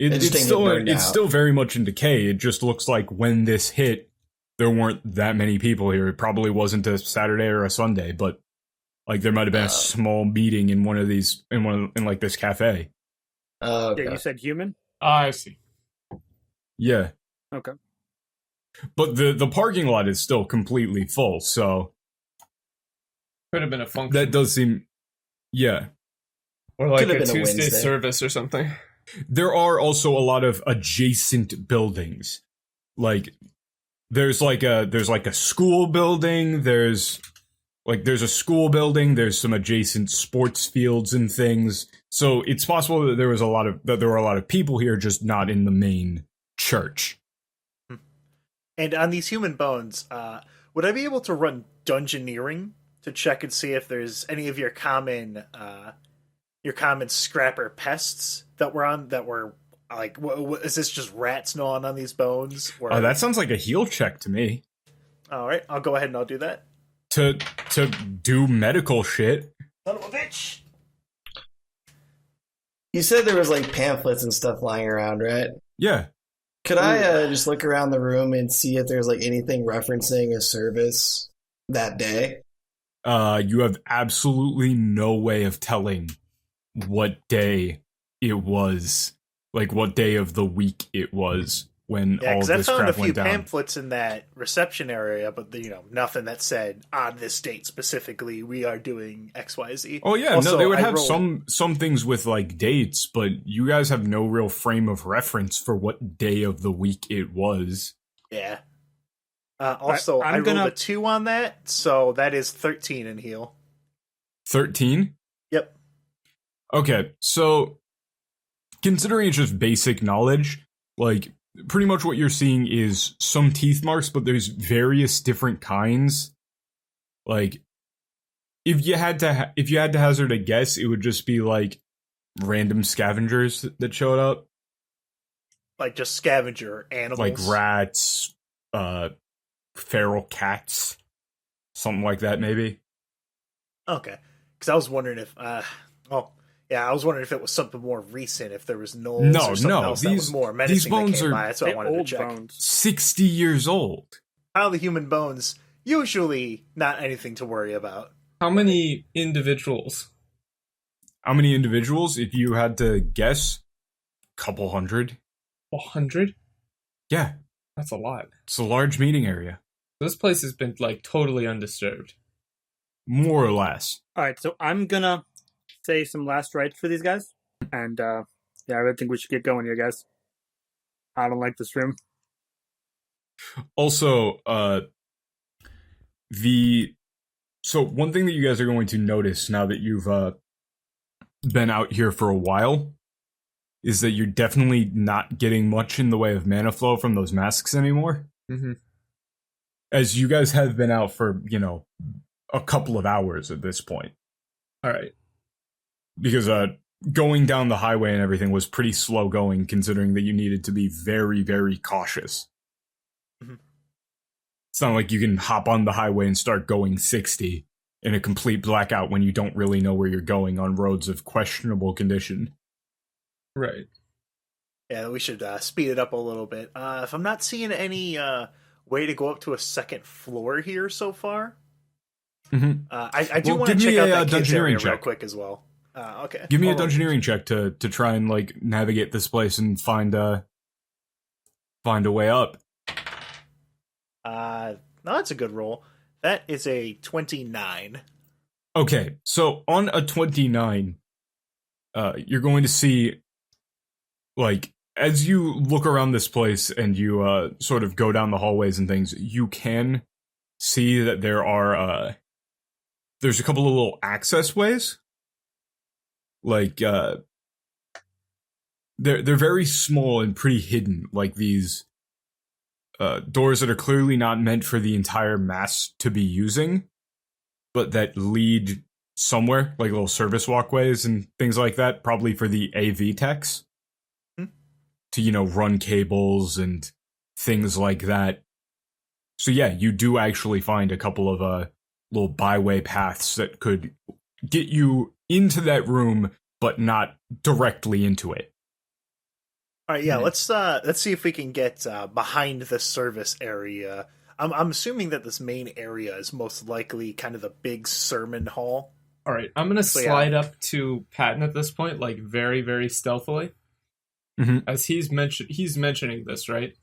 It's still very much in decay. It just looks like when this hit, there weren't that many people here. It probably wasn't a Saturday or a Sunday, but like there might have been a small meeting in one of these in like this cafe. Okay. Yeah, you said human? I see. Yeah. Okay. But the parking lot is still completely full, so Could have been a function. that does seem, yeah. Or like Could have a been a Tuesday Wednesday. service or something. There are also a lot of adjacent buildings. Like there's a school building, there's a school building, there's some adjacent sports fields and things. So it's possible that there were a lot of people here, just not in the main church. And on these human bones, would I be able to run dungeoneering to check and see if there's any of your common scrapper pests that were like, is this just rats gnawing on these bones? Or... That sounds like a heal check to me. All right, I'll go ahead and I'll do that. To do medical shit. Son of a bitch! You said there was like pamphlets and stuff lying around, right? Yeah. Could I just look around the room and see if there's like anything referencing a service that day? You have absolutely no way of telling what day it was, like what day of the week it was when all of this crap went down. I found a few pamphlets in that reception area, but nothing that said on this date specifically we are doing XYZ. Oh yeah, also, no, they would have some things with like dates, but you guys have no real frame of reference for what day of the week it was. Yeah. Also, I rolled a 2 on that, so that is 13 in heal. 13? Yep. Okay, so considering it's just basic knowledge, like pretty much what you're seeing is some teeth marks, but there's various different kinds. Like if you had to hazard a guess, it would just be like random scavengers that showed up, like just scavenger animals, like rats, feral cats, something like that, maybe. Okay, because I was wondering if, I was wondering if it was something more recent, if there was gnolls or something else that was more menacing. These bones that came are by. That's what I wanted to check. Bones. 60 years old. How the human bones, usually not anything to worry about. How many individuals? If you had to guess? Couple hundred. 100? Yeah. That's a lot. It's a large meeting area. This place has been like totally undisturbed. More or less. All right, so I'm gonna say some last rites for these guys, and I really think we should get going here, guys. I don't like this room. Also, so one thing that you guys are going to notice now that you've been out here for a while is that you're definitely not getting much in the way of mana flow from those masks anymore. Mm-hmm. As you guys have been out for, a couple of hours at this point. All right. Because going down the highway and everything was pretty slow going, considering that you needed to be very, very cautious. Mm-hmm. It's not like you can hop on the highway and start going 60 in a complete blackout when you don't really know where you're going on roads of questionable condition. Right. Yeah, we should speed it up a little bit. If I'm not seeing any way to go up to a second floor here so far, I do want to check out that kids area real quick as well. Okay. Give me a dungeoneering check to try and like navigate this place and find a way up. No, that's a good roll. That is a 29. Okay, so on a 29, you're going to see, like, as you look around this place and you sort of go down the hallways and things, you can see that there's a couple of little access ways. Like, they're very small and pretty hidden, like these doors that are clearly not meant for the entire mass to be using, but that lead somewhere, like little service walkways and things like that, probably for the AV techs to, run cables and things like that. So yeah, you do actually find a couple of little byway paths that could get you into that room, but not directly into it. All right, yeah, let's see if we can get behind the service area. I'm assuming that this main area is most likely kind of the big sermon hall. All right, I'm gonna slide up to Patton at this point, like very, very stealthily, as he's mentioning this, right?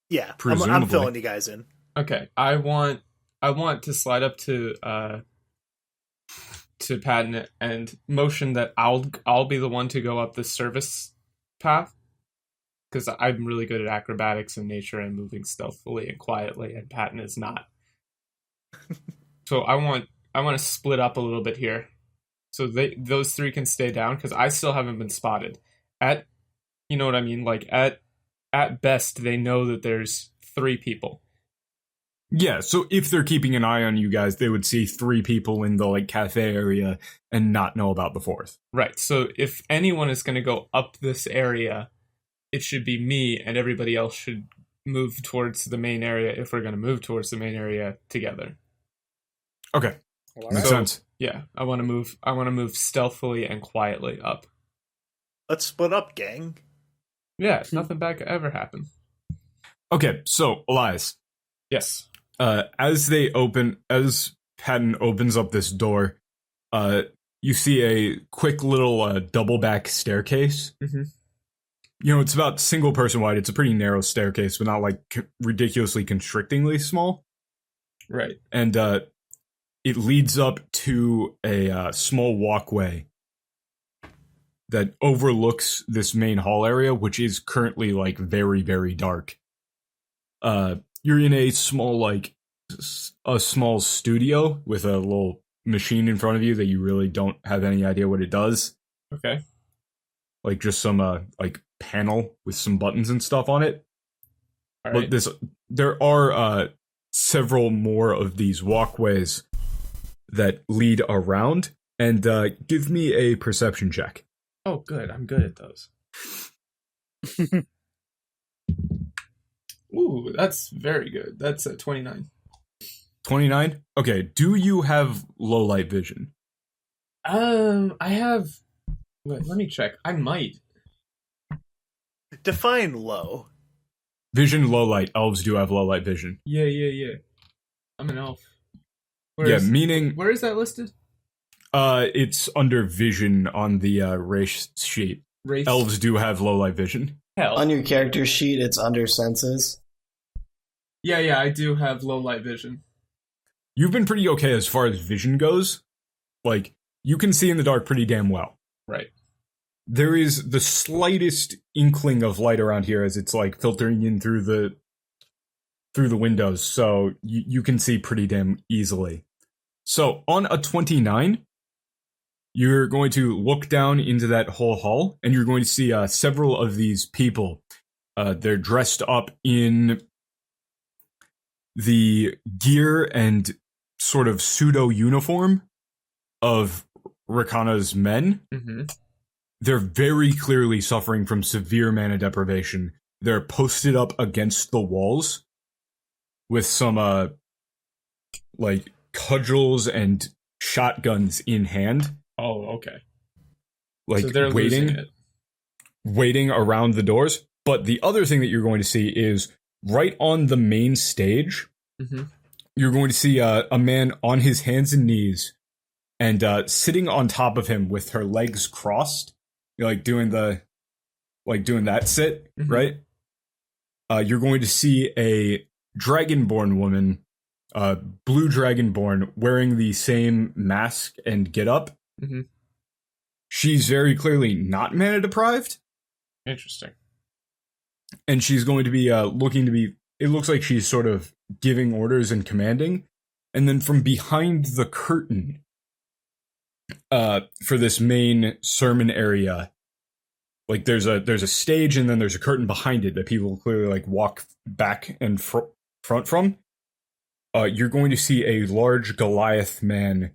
Yeah, I'm Presumably. filling you guys in. Okay, I want to slide up to Patton and motion that I'll be the one to go up the service path, because I'm really good at acrobatics in nature and moving stealthily and quietly, and Patton is not. So I want to split up a little bit here, so those three can stay down, because I still haven't been spotted. You know what I mean? Like at best, they know that there's 3 people. Yeah, so if they're keeping an eye on you guys, they would see 3 people in the like cafe area and not know about the 4th. Right. So if anyone is going to go up this area, it should be me, and everybody else should move towards the main area if we're going to move towards the main area together. Okay, All makes right. sense. Yeah, I want to move stealthily and quietly up. Let's split up, gang. Yeah, nothing bad could ever happen. Okay, so Elias, Yes. as Patton opens up this door, you see a quick little double back staircase. Mm-hmm. You know, it's about single person wide. It's a pretty narrow staircase, but not like ridiculously constrictingly small. Right. And it leads up to a small walkway that overlooks this main hall area, which is currently like very, very dark. You're in a small small studio with a little machine in front of you that you really don't have any idea what it does. Okay. Like just some like panel with some buttons and stuff on it. All right. But there are several more of these walkways that lead around, and give me a perception check. Oh, good. I'm good at those. Ooh, that's very good. That's a 29. 29? Okay, do you have low light vision? I have. Wait, let me check. I might. Define low. Vision, low light. Elves do have low light vision. Yeah. I'm an elf. Meaning Where is that listed? it's under vision on the race sheet. Race. Elves do have low light vision. Hell. On your character sheet, it's under senses. Yeah, I do have low light vision. You've been pretty okay as far as vision goes. Like, you can see in the dark pretty damn well. Right. There is the slightest inkling of light around here as it's like filtering in through the windows, so you can see pretty damn easily. So on a 29, you're going to look down into that whole hall, and you're going to see several of these people. They're dressed up in the gear and sort of pseudo uniform of Rakanna's men. Mm-hmm. They're very clearly suffering from severe mana deprivation. They're posted up against the walls with some like cudgels and shotguns in hand. Oh, okay. Like So they're losing it. waiting around the doors. But the other thing that you're going to see is right on the main stage, Mm-hmm. you're going to see a man on his hands and knees and sitting on top of him with her legs crossed, like doing that sit, Mhm. right? You're going to see a dragonborn woman, blue dragonborn, wearing the same mask and getup. Mm-hmm. She's very clearly not mana deprived, Interesting. and she's going to be looking to be. It looks like she's sort of giving orders and commanding, and then from behind the curtain, for this main sermon area, like there's a stage and then there's a curtain behind it that people clearly like walk back and front from. You're going to see a large Goliath man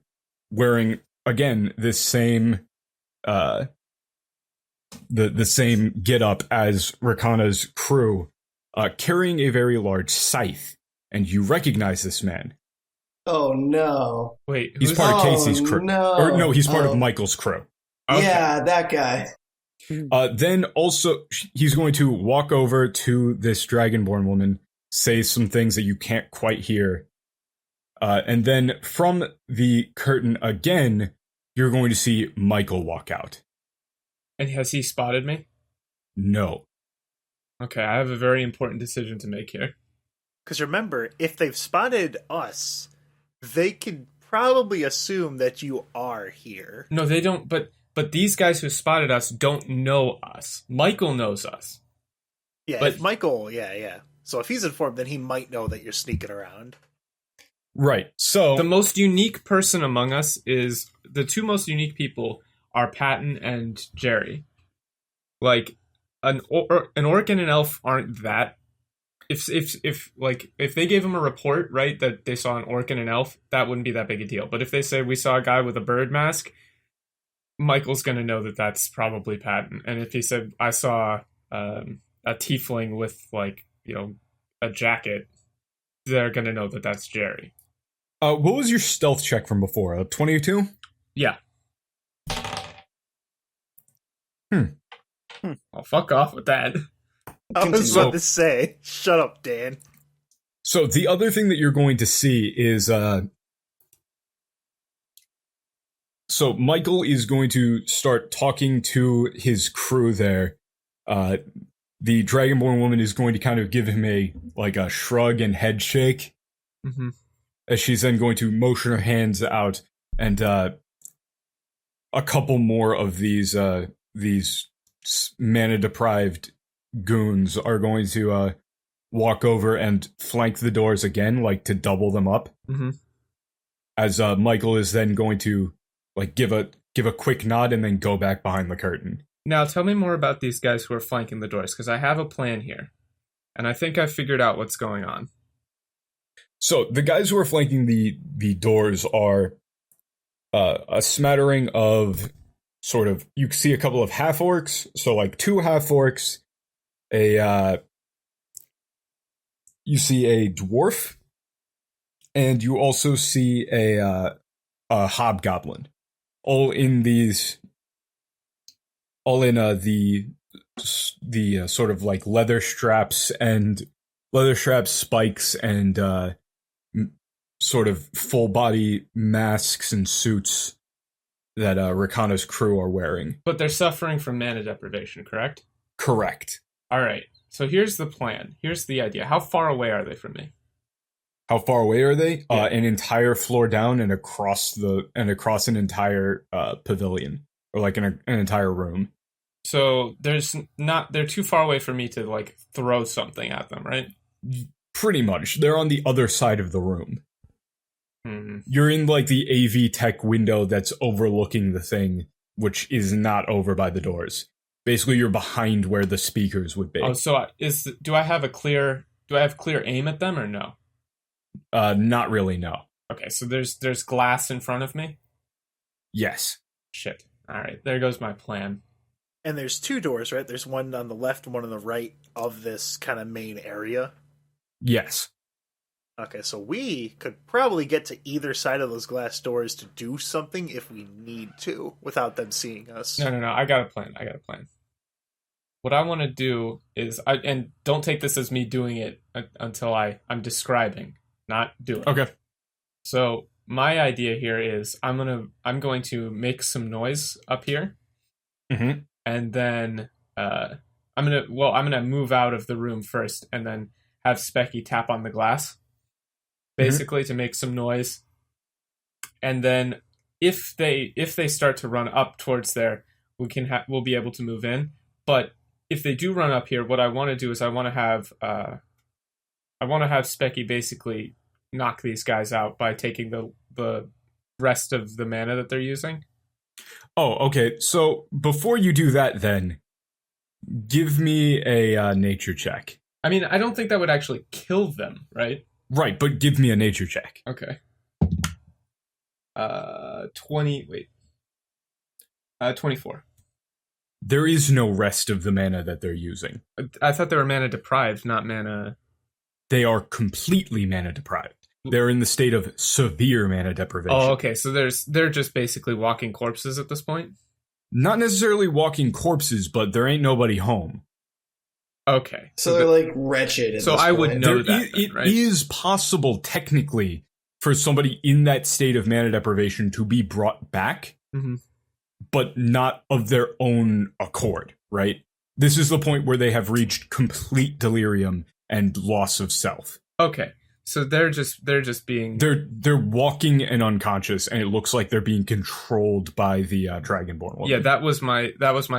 wearing again this same the same getup as Rakanna's crew, carrying a very large scythe, and you recognize this man. Oh no! Wait, He's part of Casey's crew. No. Or no, he's part Oh. of Michael's crew. Okay. Yeah, that guy. Then also, he's going to walk over to this Dragonborn woman, say some things that you can't quite hear. And then from the curtain again, you're going to see Michael walk out. And has he spotted me? No. Okay, I have a very important decision to make here. Because remember, if they've spotted us, they can probably assume that you are here. No, they don't. But these guys who spotted us don't know us. Michael knows us. Yeah, But- if Michael, yeah. So if he's informed, then he might know that you're sneaking around. Right. So The most unique person among us is the two most unique people are Patton and Jerry. Like an orc and an elf aren't that. If they gave him a report, right, that they saw an orc and an elf, that wouldn't be that big a deal. But if they say we saw a guy with a bird mask, Michael's gonna know that that's probably Patton. And if he said I saw a tiefling with a jacket, they're gonna know that that's Jerry. what was your stealth check from before? 22? Yeah. Oh, fuck off with that. I was Continue. about to say, shut up, Dan. So the other thing that you're going to see is so Michael is going to start talking to his crew there. The Dragonborn woman is going to kind of give him a shrug and head shake, Mm-hmm. as she's then going to motion her hands out, and a couple more of these mana deprived goons are going to walk over and flank the doors again, like to double them up. Mm-hmm. As Michael is then going to give a quick nod and then go back behind the curtain. Now, tell me more about these guys who are flanking the doors, because I have a plan here. And I think I've figured out what's going on. So the guys who are flanking the doors are a smattering of sort of, you see a couple of half orcs, so like 2 half orcs, you see a dwarf, and you also see a hobgoblin, all in the sort of like leather straps, spikes, and sort of full body masks and suits that Rakanna's crew are wearing. But they're suffering from mana deprivation, correct? Correct. All right. So here's the plan. Here's the idea. How far away are they from me? How far away are they? Yeah. An entire floor down and across an entire pavilion, or like an entire room. So they're too far away for me to throw something at them, right? Pretty much. They're on the other side of the room. Hmm. You're in the AV tech window that's overlooking the thing, which is not over by the doors. Basically, you're behind where the speakers would be. Oh, so do I have clear aim at them or no? Not really, no. Okay, so there's glass in front of me? Yes. Shit. All right, there goes my plan. And there's 2 doors, right? There's one on the left and one on the right of this kind of main area. Yes. Okay, so we could probably get to either side of those glass doors to do something if we need to, without them seeing us. No, I got a plan. What I want to do is, and don't take this as me doing it until I'm describing, not doing. Okay. So my idea here is I'm going to make some noise up here, Mm-hmm. and then I'm gonna move out of the room first, and then have Specky tap on the glass, basically to make some noise, and then if they start to run up towards there, we'll be able to move in. But if they do run up here, what I want to do is I want to have Specky basically knock these guys out by taking the rest of the mana that they're using. Oh, okay. So before you do that, then give me a nature check. I mean, I don't think that would actually kill them, right? Right, but give me a nature check. Okay. 24. There is no rest of the mana that they're using. I thought they were mana deprived, not mana. They are completely mana deprived. They're in the state of severe mana deprivation. Oh, okay. So they're just basically walking corpses at this point. Not necessarily walking corpses, but there ain't nobody home. Okay. So they're wretched. At So this I would point. know There that, it right? is possible, technically, for somebody in that state of mana deprivation to be brought back, Mhm. but not of their own accord, right? This is the point where they have reached complete delirium and loss of self. Okay. So they're just being they're walking and unconscious, and it looks like they're being controlled by the Dragonborn woman. Yeah, that was my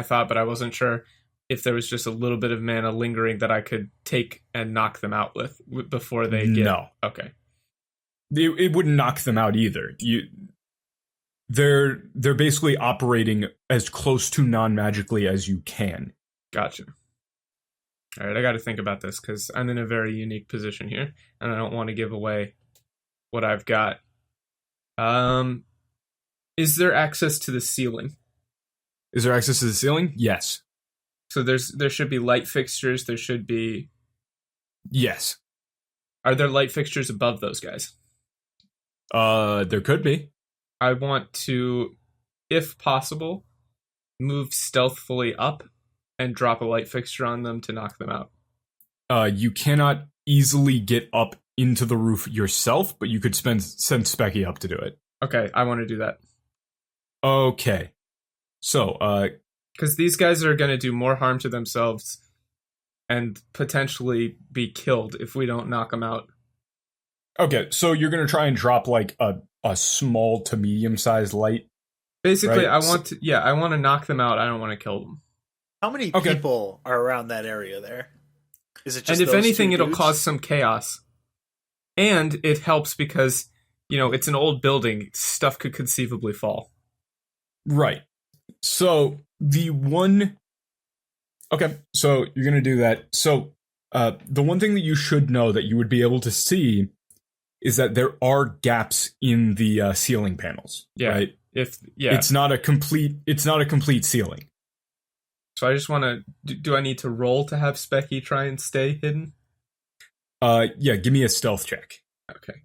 thought, but I wasn't sure if there was just a little bit of mana lingering that I could take and knock them out with before they get. No. Okay. It wouldn't knock them out either. They're basically operating as close to non-magically as you can. Gotcha. All right, I got to think about this because I'm in a very unique position here, and I don't want to give away what I've got. Is there access to the ceiling? Is there access to the ceiling? Yes. So there should be light fixtures. There should be. Yes. Are there light fixtures above those guys? There could be. I want to, if possible, move stealthily up and drop a light fixture on them to knock them out. You cannot easily get up into the roof yourself, but you could send Specky up to do it. Okay, I want to do that. Okay. So, because these guys are going to do more harm to themselves and potentially be killed if we don't knock them out. Okay, so you're going to try and drop like a small to medium-sized light? Basically, right? I want to knock them out. I don't want to kill them. How many people are around that area there? Is it just and if those anything, two it'll dudes? cause some chaos. And it helps because, it's an old building. Stuff could conceivably fall. Right. So Okay, so you're going to do that. So the one thing that you should know that you would be able to see is that there are gaps in the ceiling panels. Yeah. Right? Yeah. It's not a complete ceiling. So I just want to. Do I need to roll to have Specky try and stay hidden? Yeah. Give me a stealth check. Okay.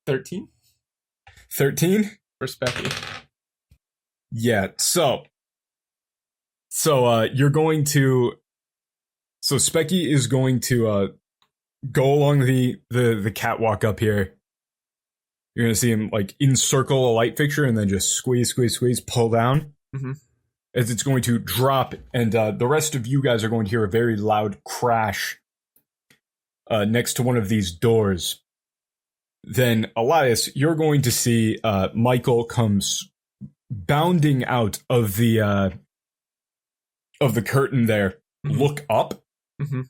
13 13 for Specky. Yeah. So you're going to. So Specky is going to go along the catwalk up here. You're going to see him like encircle a light fixture and then just squeeze, pull down. Mm-hmm. As it's going to drop, and the rest of you guys are going to hear a very loud crash next to one of these doors. Then, Elias, you're going to see Michael comes bounding out of the curtain there, Mm-hmm. look up, Mm-hmm.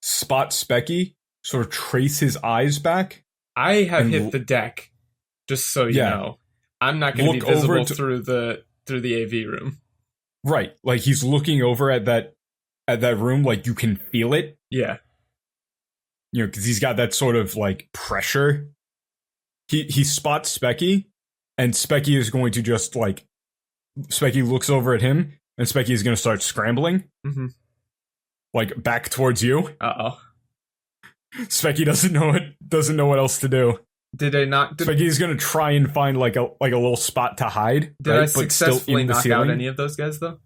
spot Specky, sort of trace his eyes back. I have hit the deck, just so you know. I'm not going to be visible through the AV room. Right, like he's looking over at that room, like you can feel it. Yeah, because he's got that sort of like pressure. He spots Specky, and Specky is going to just like Specky looks over at him, and Specky is going to start scrambling, like back towards you. Uh-oh. Specky doesn't know what else to do. Did I not? Specky's going to try and find like a little spot to hide. Did I successfully knock out any of those guys though?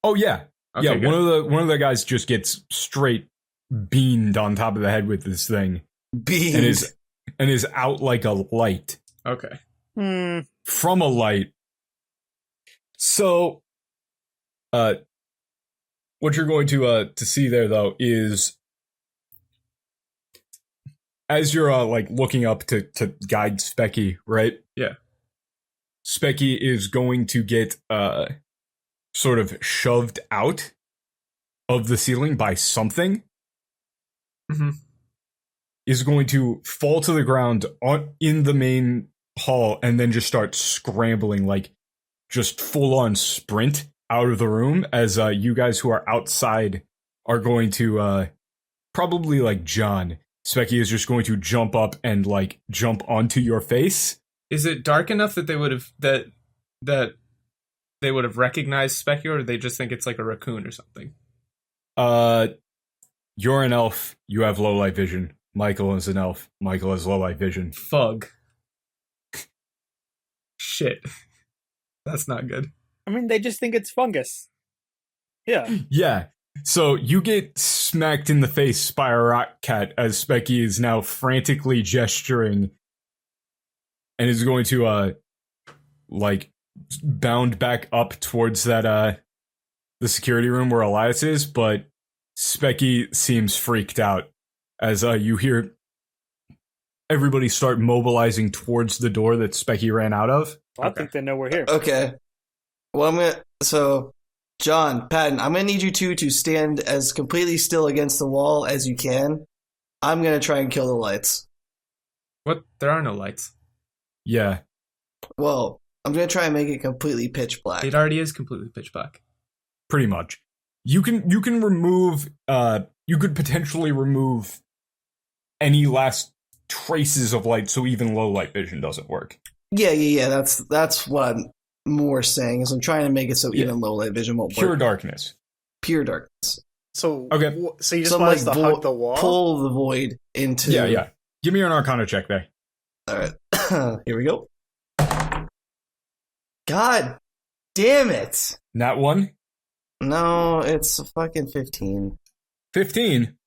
Oh yeah, okay, yeah. Good. One of the guys just gets straight beamed on top of the head with this thing, beamed, and is out like a light. Okay. From a light. So, what you're going to see there though is, as you're like looking up to guide Specky, right? Yeah. Specky is going to get sort of shoved out of the ceiling by something. Mm-hmm. Is going to fall to the ground in the main hall and then just start scrambling, like just full on sprint out of the room as you guys who are outside are going to probably like John. Specky is just going to jump up and like jump onto your face. Is it dark enough that they would have that they would have recognized Specky, or they just think it's like a raccoon or something? You're an elf. You have low light vision. Michael is an elf. Michael has low light vision. Fug. Shit. That's not good. I mean, they just think it's fungus. Yeah. Yeah. So you get smacked in the face by a rock cat as Specky is now frantically gesturing and is going to like bound back up towards that the security room where Elias is, but Specky seems freaked out as you hear everybody start mobilizing towards the door that Specky ran out of. Well, I think they know we're here. Okay. Well, so, John, Patton, I'm going to need you two to stand as completely still against the wall as you can. I'm going to try and kill the lights. What? There are no lights. Yeah. Well, I'm going to try and make it completely pitch black. It already is completely pitch black. Pretty much. You can remove you could potentially remove any last traces of light, so even low light vision doesn't work. Yeah. That's what I'm more saying, is I'm trying to make it so even low light vision won't work. Pure darkness. Pure darkness. So okay. So you just want us to hug the wall? Pull the void into... Yeah. Give me an Arcana check there. All right. Here we go. God damn it. That one? No, it's a fucking 15. 15?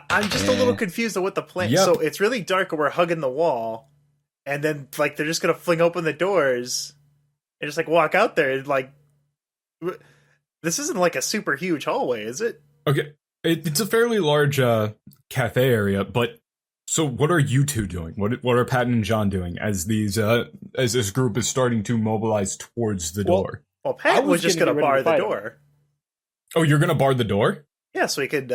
I'm just a little confused on what the plan... Yep. So it's really dark and we're hugging the wall, and then like they're just going to fling open the doors and just like walk out there and like... This isn't like a super huge hallway, is it? Okay. It's a fairly large cafe area, but so what are you two doing? What are Patton and John doing as these as this group is starting to mobilize towards the door? Well, Pat was just going to bar the door. Oh, you're going to bar the door? Yeah, so we could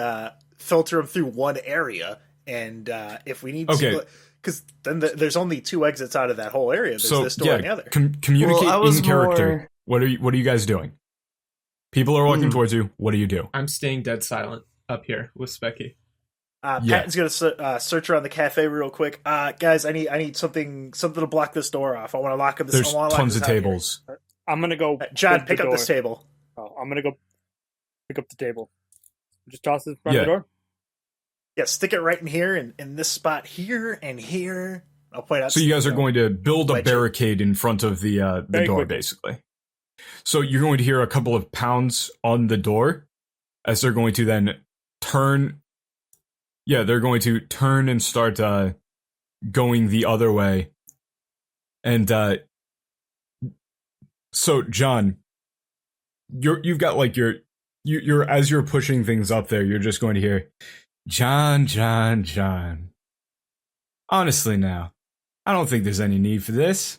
filter them through one area, and if we need to... Because then there's only 2 exits out of that whole area. There's this door and the other. Communicate in character. What are you guys doing? People are walking towards you. What do you do? I'm staying dead silent up here with Specky. Patton's gonna search around the cafe real quick. Guys, I need something to block this door off. I want to lock up this. There's tons of tables. I'm gonna go. John, pick up this table. Oh, I'm gonna go pick up the table. Just toss it in front of the door. Yeah, stick it right in here and in this spot here and here. I'll point out. So you guys are going to build a barricade in front of the door, basically. So you're going to hear a couple of pounds on the door as they're going to then turn. Yeah, they're going to turn and start going the other way. And so John, you've got like you're as you're pushing things up there, you're just going to hear John. Honestly now, I don't think there's any need for this.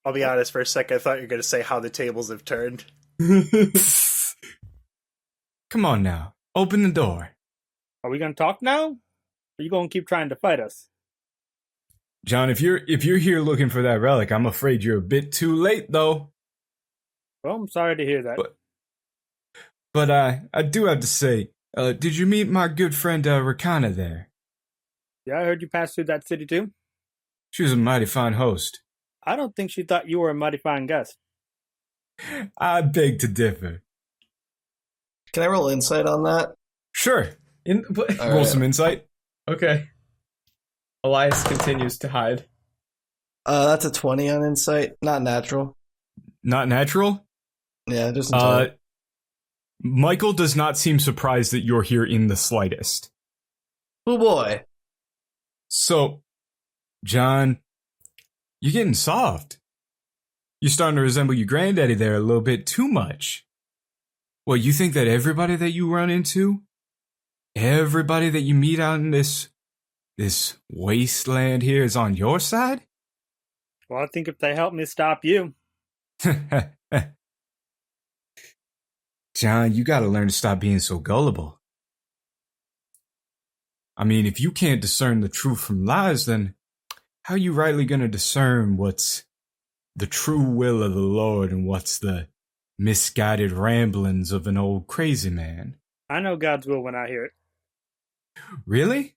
I'll be honest, for a second I thought you were going to say how the tables have turned. Come on now, open the door. Are we going to talk now? Or are you going to keep trying to fight us? John, if you're here looking for that relic, I'm afraid you're a bit too late, though. Well, I'm sorry to hear that. But I do have to say, did you meet my good friend Rakanna there? Yeah, I heard you pass through that city too. She was a mighty fine host. I don't think she thought you were a mighty fine guest. I beg to differ. Can I roll insight on that? Sure. Roll some insight. Okay. Elias continues to hide. That's a 20 on insight. Not natural. Not natural? Yeah, just insight. Michael does not seem surprised that you're here in the slightest. Oh boy. So, John, you're getting soft. You're starting to resemble your granddaddy there a little bit too much. Well, you think that everybody that you run into, everybody that you meet out in this wasteland here is on your side? Well, I think if they help me stop you. John, you gotta learn to stop being so gullible. I mean, if you can't discern the truth from lies, then how are you rightly gonna discern what's the true will of the Lord and what's the misguided ramblings of an old crazy man? I know God's will when I hear it. Really?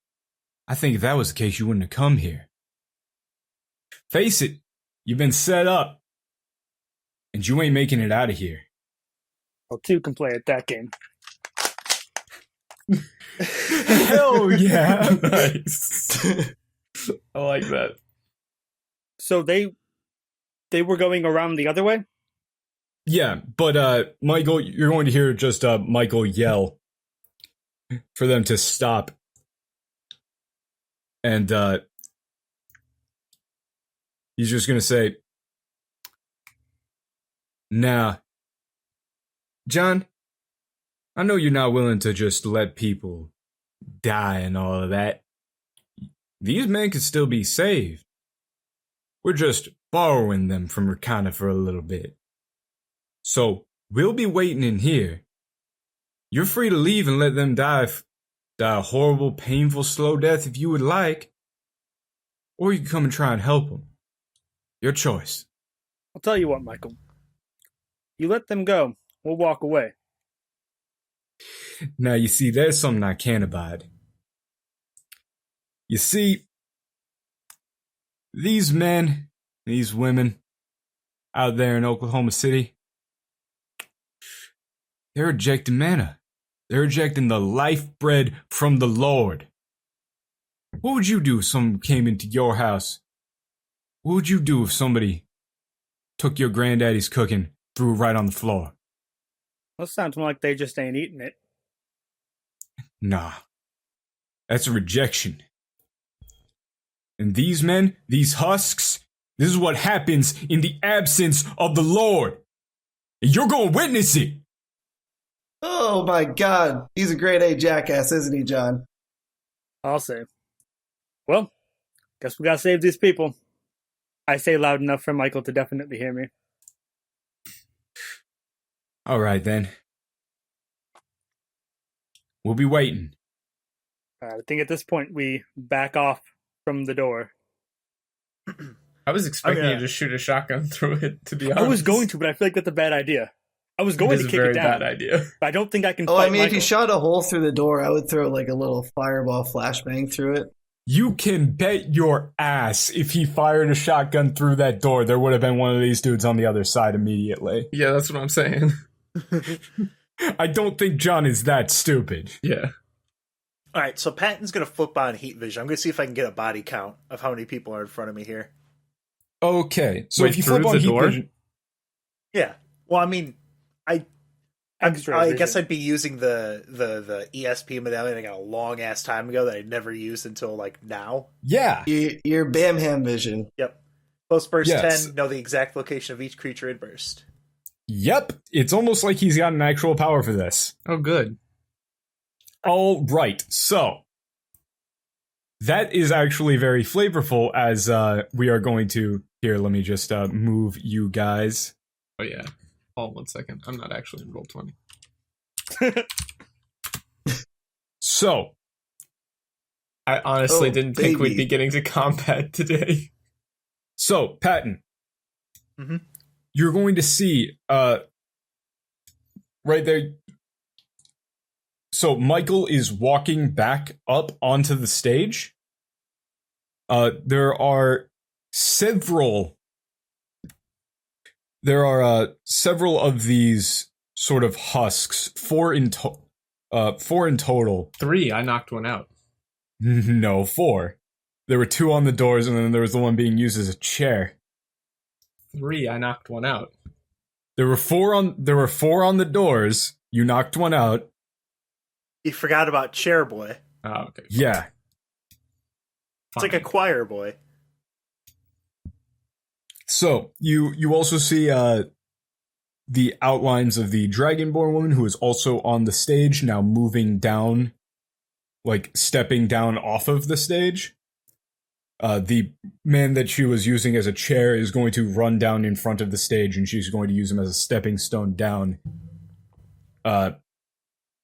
I think if that was the case, you wouldn't have come here. Face it, you've been set up, and you ain't making it out of here. Well, 2 can play at that game. Hell yeah. Nice. I like that. So they were going around the other way? Yeah, but Michael, you're going to hear just Michael yell for them to stop. And he's just going to say, Now, John, I know you're not willing to just let people die and all of that. These men could still be saved. We're just borrowing them from Rakanna for a little bit. So, we'll be waiting in here. You're free to leave and let them die a horrible, painful, slow death if you would like. Or you can come and try and help them. Your choice. I'll tell you what, Michael. You let them go, we'll walk away. Now, you see, there's something I can't abide. You see, these men, these women out there in Oklahoma City, they're rejecting manna. They're rejecting the life bread from the Lord. What would you do if someone came into your house? What would you do if somebody took your granddaddy's cooking, threw it right on the floor? Well, it sounds more like they just ain't eating it. Nah. That's a rejection. And these men, these husks, this is what happens in the absence of the Lord. And you're going to witness it. Oh my God. He's a grade A jackass, isn't he, John? I'll say. Well, guess we gotta save these people. I say loud enough for Michael to definitely hear me. All right, then. We'll be waiting. I think at this point we back off from the door. I was expecting you to shoot a shotgun through it, to be honest. I was going to, but I feel like that's a bad idea. I was going to kick it down. Bad idea. But I don't think I can Oh, fight I mean, Michael. if you shot a hole through the door, I would throw like a little fireball flashbang through it. You can bet your ass if he fired a shotgun through that door, there would have been one of these dudes on the other side immediately. Yeah, that's what I'm saying. I don't think John is that stupid. Yeah. All right, so Patton's going to flip on heat vision. I'm going to see if I can get a body count of how many people are in front of me here. Okay, so Wait, if you through flip on the heat door? vision... Yeah. Well, I mean, I Extra guess vision. I'd be using the ESP medallion I got a long ass time ago that I never used until like now. Yeah. Your Bamham vision. Yep. Close burst Yes. 10, know the exact location of each creature in burst. Yep. It's almost like he's got an actual power for this. Oh, good. All right, so that is actually very flavorful as we are going to... Here, let me just move you guys. Oh, yeah. Hold on 1 second. I'm not actually in Roll20. So, I honestly Oh, didn't think we'd baby. be getting to combat today. so Patton, Mhm. you're going to see right there. So Michael is walking back up onto the stage. There are several of these sort of husks, four in total. 3, I knocked one out. No, 4. There were 2 on the doors, and then there was the one being used as a chair. 3, I knocked one out. There were 4 on the doors. You knocked one out. You forgot about Chair Boy. Oh, okay. Yeah. It's like a choir boy. So you also see the outlines of the Dragonborn woman who is also on the stage now, moving down, like stepping down off of the stage. The man that she was using as a chair is going to run down in front of the stage, and she's going to use him as a stepping stone down.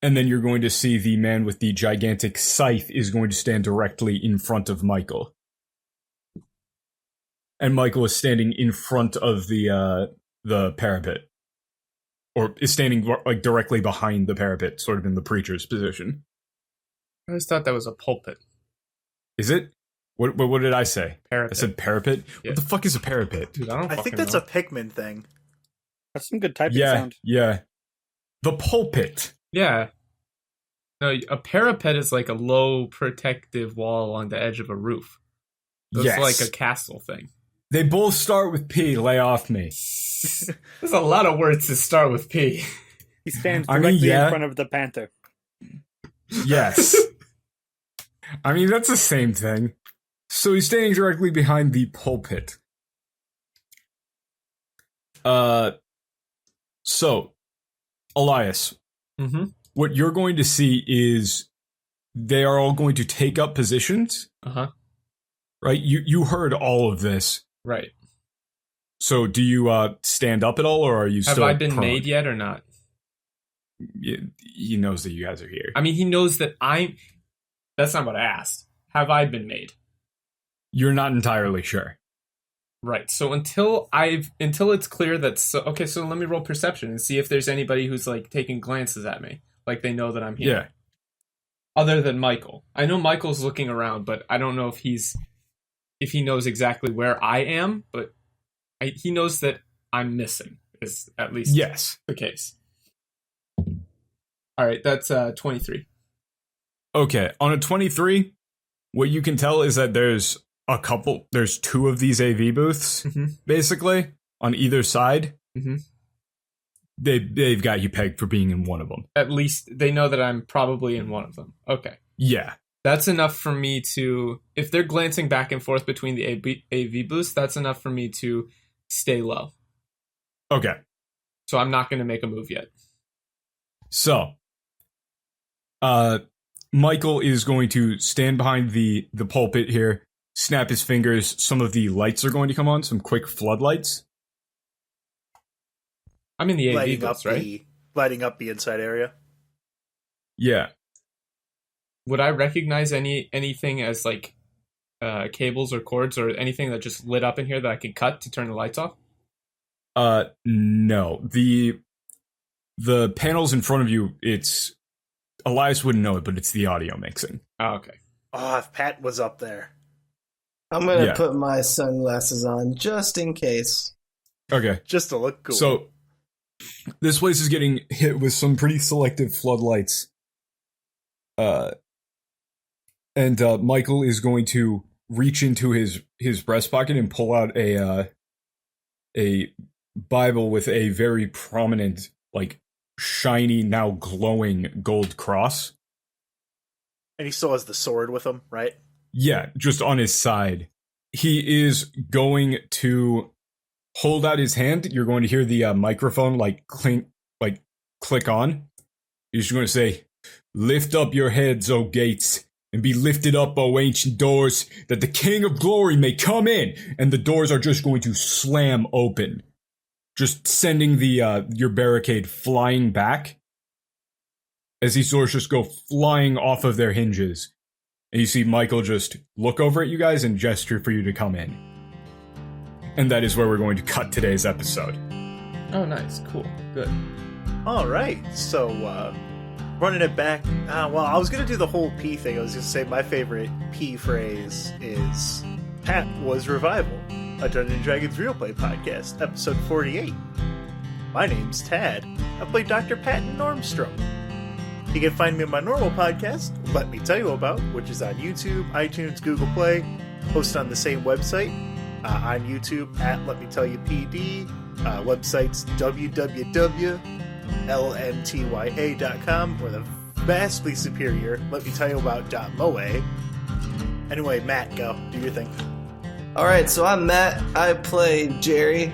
And then you're going to see the man with the gigantic scythe is going to stand directly in front of Michael. And Michael is standing in front of the parapet. Or is standing like directly behind the parapet, sort of in the preacher's position. I always thought that was a pulpit. Is it? What did I say? Parapet. I said parapet? Yeah. What the fuck is a parapet? Dude, I don't I fucking think that's know. a Pikmin thing. That's some good typing Yeah, sound. yeah. The pulpit. Yeah. No, a parapet is like a low protective wall along the edge of a roof. So Yes. It's like a castle thing. They both start with P. Lay off me. There's a lot of words that start with P. He stands I mean, directly yeah. in front of the panther. Yes. I mean, that's the same thing. So he's standing directly behind the pulpit. So, Elias, what you're going to see is they are all going to take up positions. Right? You heard all of this. Right. So, do you stand up at all, or are you still Have I been prone? made yet or not? He knows that you guys are here. I mean, he knows that I'm... That's not what I asked. Have I been made? You're not entirely sure. Right. So until it's clear that... So let me roll perception and see if there's anybody who's, like, taking glances at me. Like, they know that I'm here. Yeah. Other than Michael. I know Michael's looking around, but I don't know if he knows exactly where I am, but he knows that I'm missing, is at least the case. All right, that's 23. Okay, on a 23, what you can tell is that there's two of these AV booths, basically, on either side. They've got you pegged for being in one of them. At least they know that I'm probably in one of them. Okay. Yeah. That's enough for me to... If they're glancing back and forth between the AV booths, that's enough for me to stay low. Okay. So I'm not going to make a move yet. So, Michael is going to stand behind the pulpit here, snap his fingers. Some of the lights are going to come on, some quick floodlights. I'm in the AV booths, right? Lighting up the inside area. Yeah. Would I recognize anything as, like, cables or cords or anything that just lit up in here that I could cut to turn the lights off? No. The panels in front of you, Elias wouldn't know it, but it's the audio mixing. Oh, okay. Oh, if Pat was up there. I'm going to put my sunglasses on just in case. Okay. Just to look cool. So, this place is getting hit with some pretty selective floodlights. And Michael is going to reach into his breast pocket and pull out a Bible with a very prominent, like, shiny, now glowing gold cross. And he still has the sword with him, right? Yeah, just on his side. He is going to hold out his hand. You're going to hear the microphone click on. He's going to say, "Lift up your heads, O gates, and be lifted up, O ancient doors, that the King of Glory may come in." And the doors are just going to slam open, just sending your barricade flying back as these doors just go flying off of their hinges. And you see Michael just look over at you guys and gesture for you to come in. And that is where we're going to cut today's episode. Oh, nice. Cool. Good. All right. So, running it back. Well, I was going to do the whole P thing. I was going to say my favorite P phrase is Pat was Revival, a Dungeons & Dragons Real Play podcast, episode 48. My name's Tad. I play Dr. Patton Normstrom. You can find me on my normal podcast, Let Me Tell You About, which is on YouTube, iTunes, Google Play, hosted on the same website, on YouTube at Let Me Tell You PD, websites www.LMTYA.com, or the vastly superior Let Me Tell You About.moe. Anyway, Matt, go. Do your thing. Alright, so I'm Matt. I play Jerry.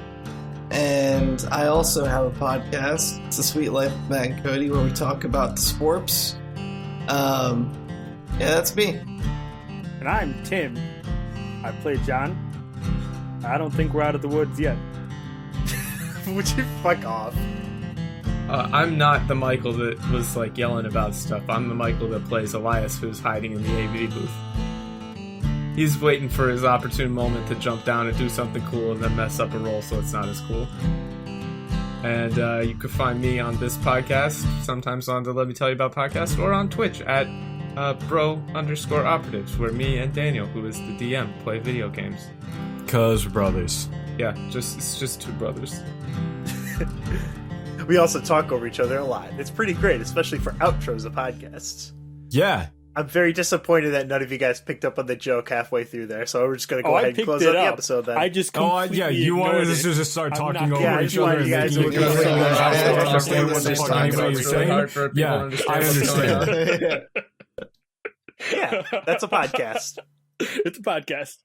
And I also have a podcast. It's The Sweet Life of Matt and Cody, where we talk about the sports. Yeah, that's me. And I'm Tim. I play John. I don't think we're out of the woods yet. Would you fuck off? I'm not the Michael that was, like, yelling about stuff. I'm the Michael that plays Elias, who's hiding in the AV booth. He's waiting for his opportune moment to jump down and do something cool and then mess up a roll so it's not as cool. And you can find me on this podcast, sometimes on the Let Me Tell You About podcast, or on Twitch at bro_operatives, where me and Daniel, who is the DM, play video games. 'Cause we're brothers. Yeah, it's just two brothers. We also talk over each other a lot. It's pretty great, especially for outros of podcasts. Yeah. I'm very disappointed that none of you guys picked up on the joke halfway through there, so we're just going to go ahead and close out the episode then. I just completely you wanted us to just start talking over each other and making it understand what the fuck anybody's saying. Yeah, I understand. Yeah, that's a podcast. It's a podcast.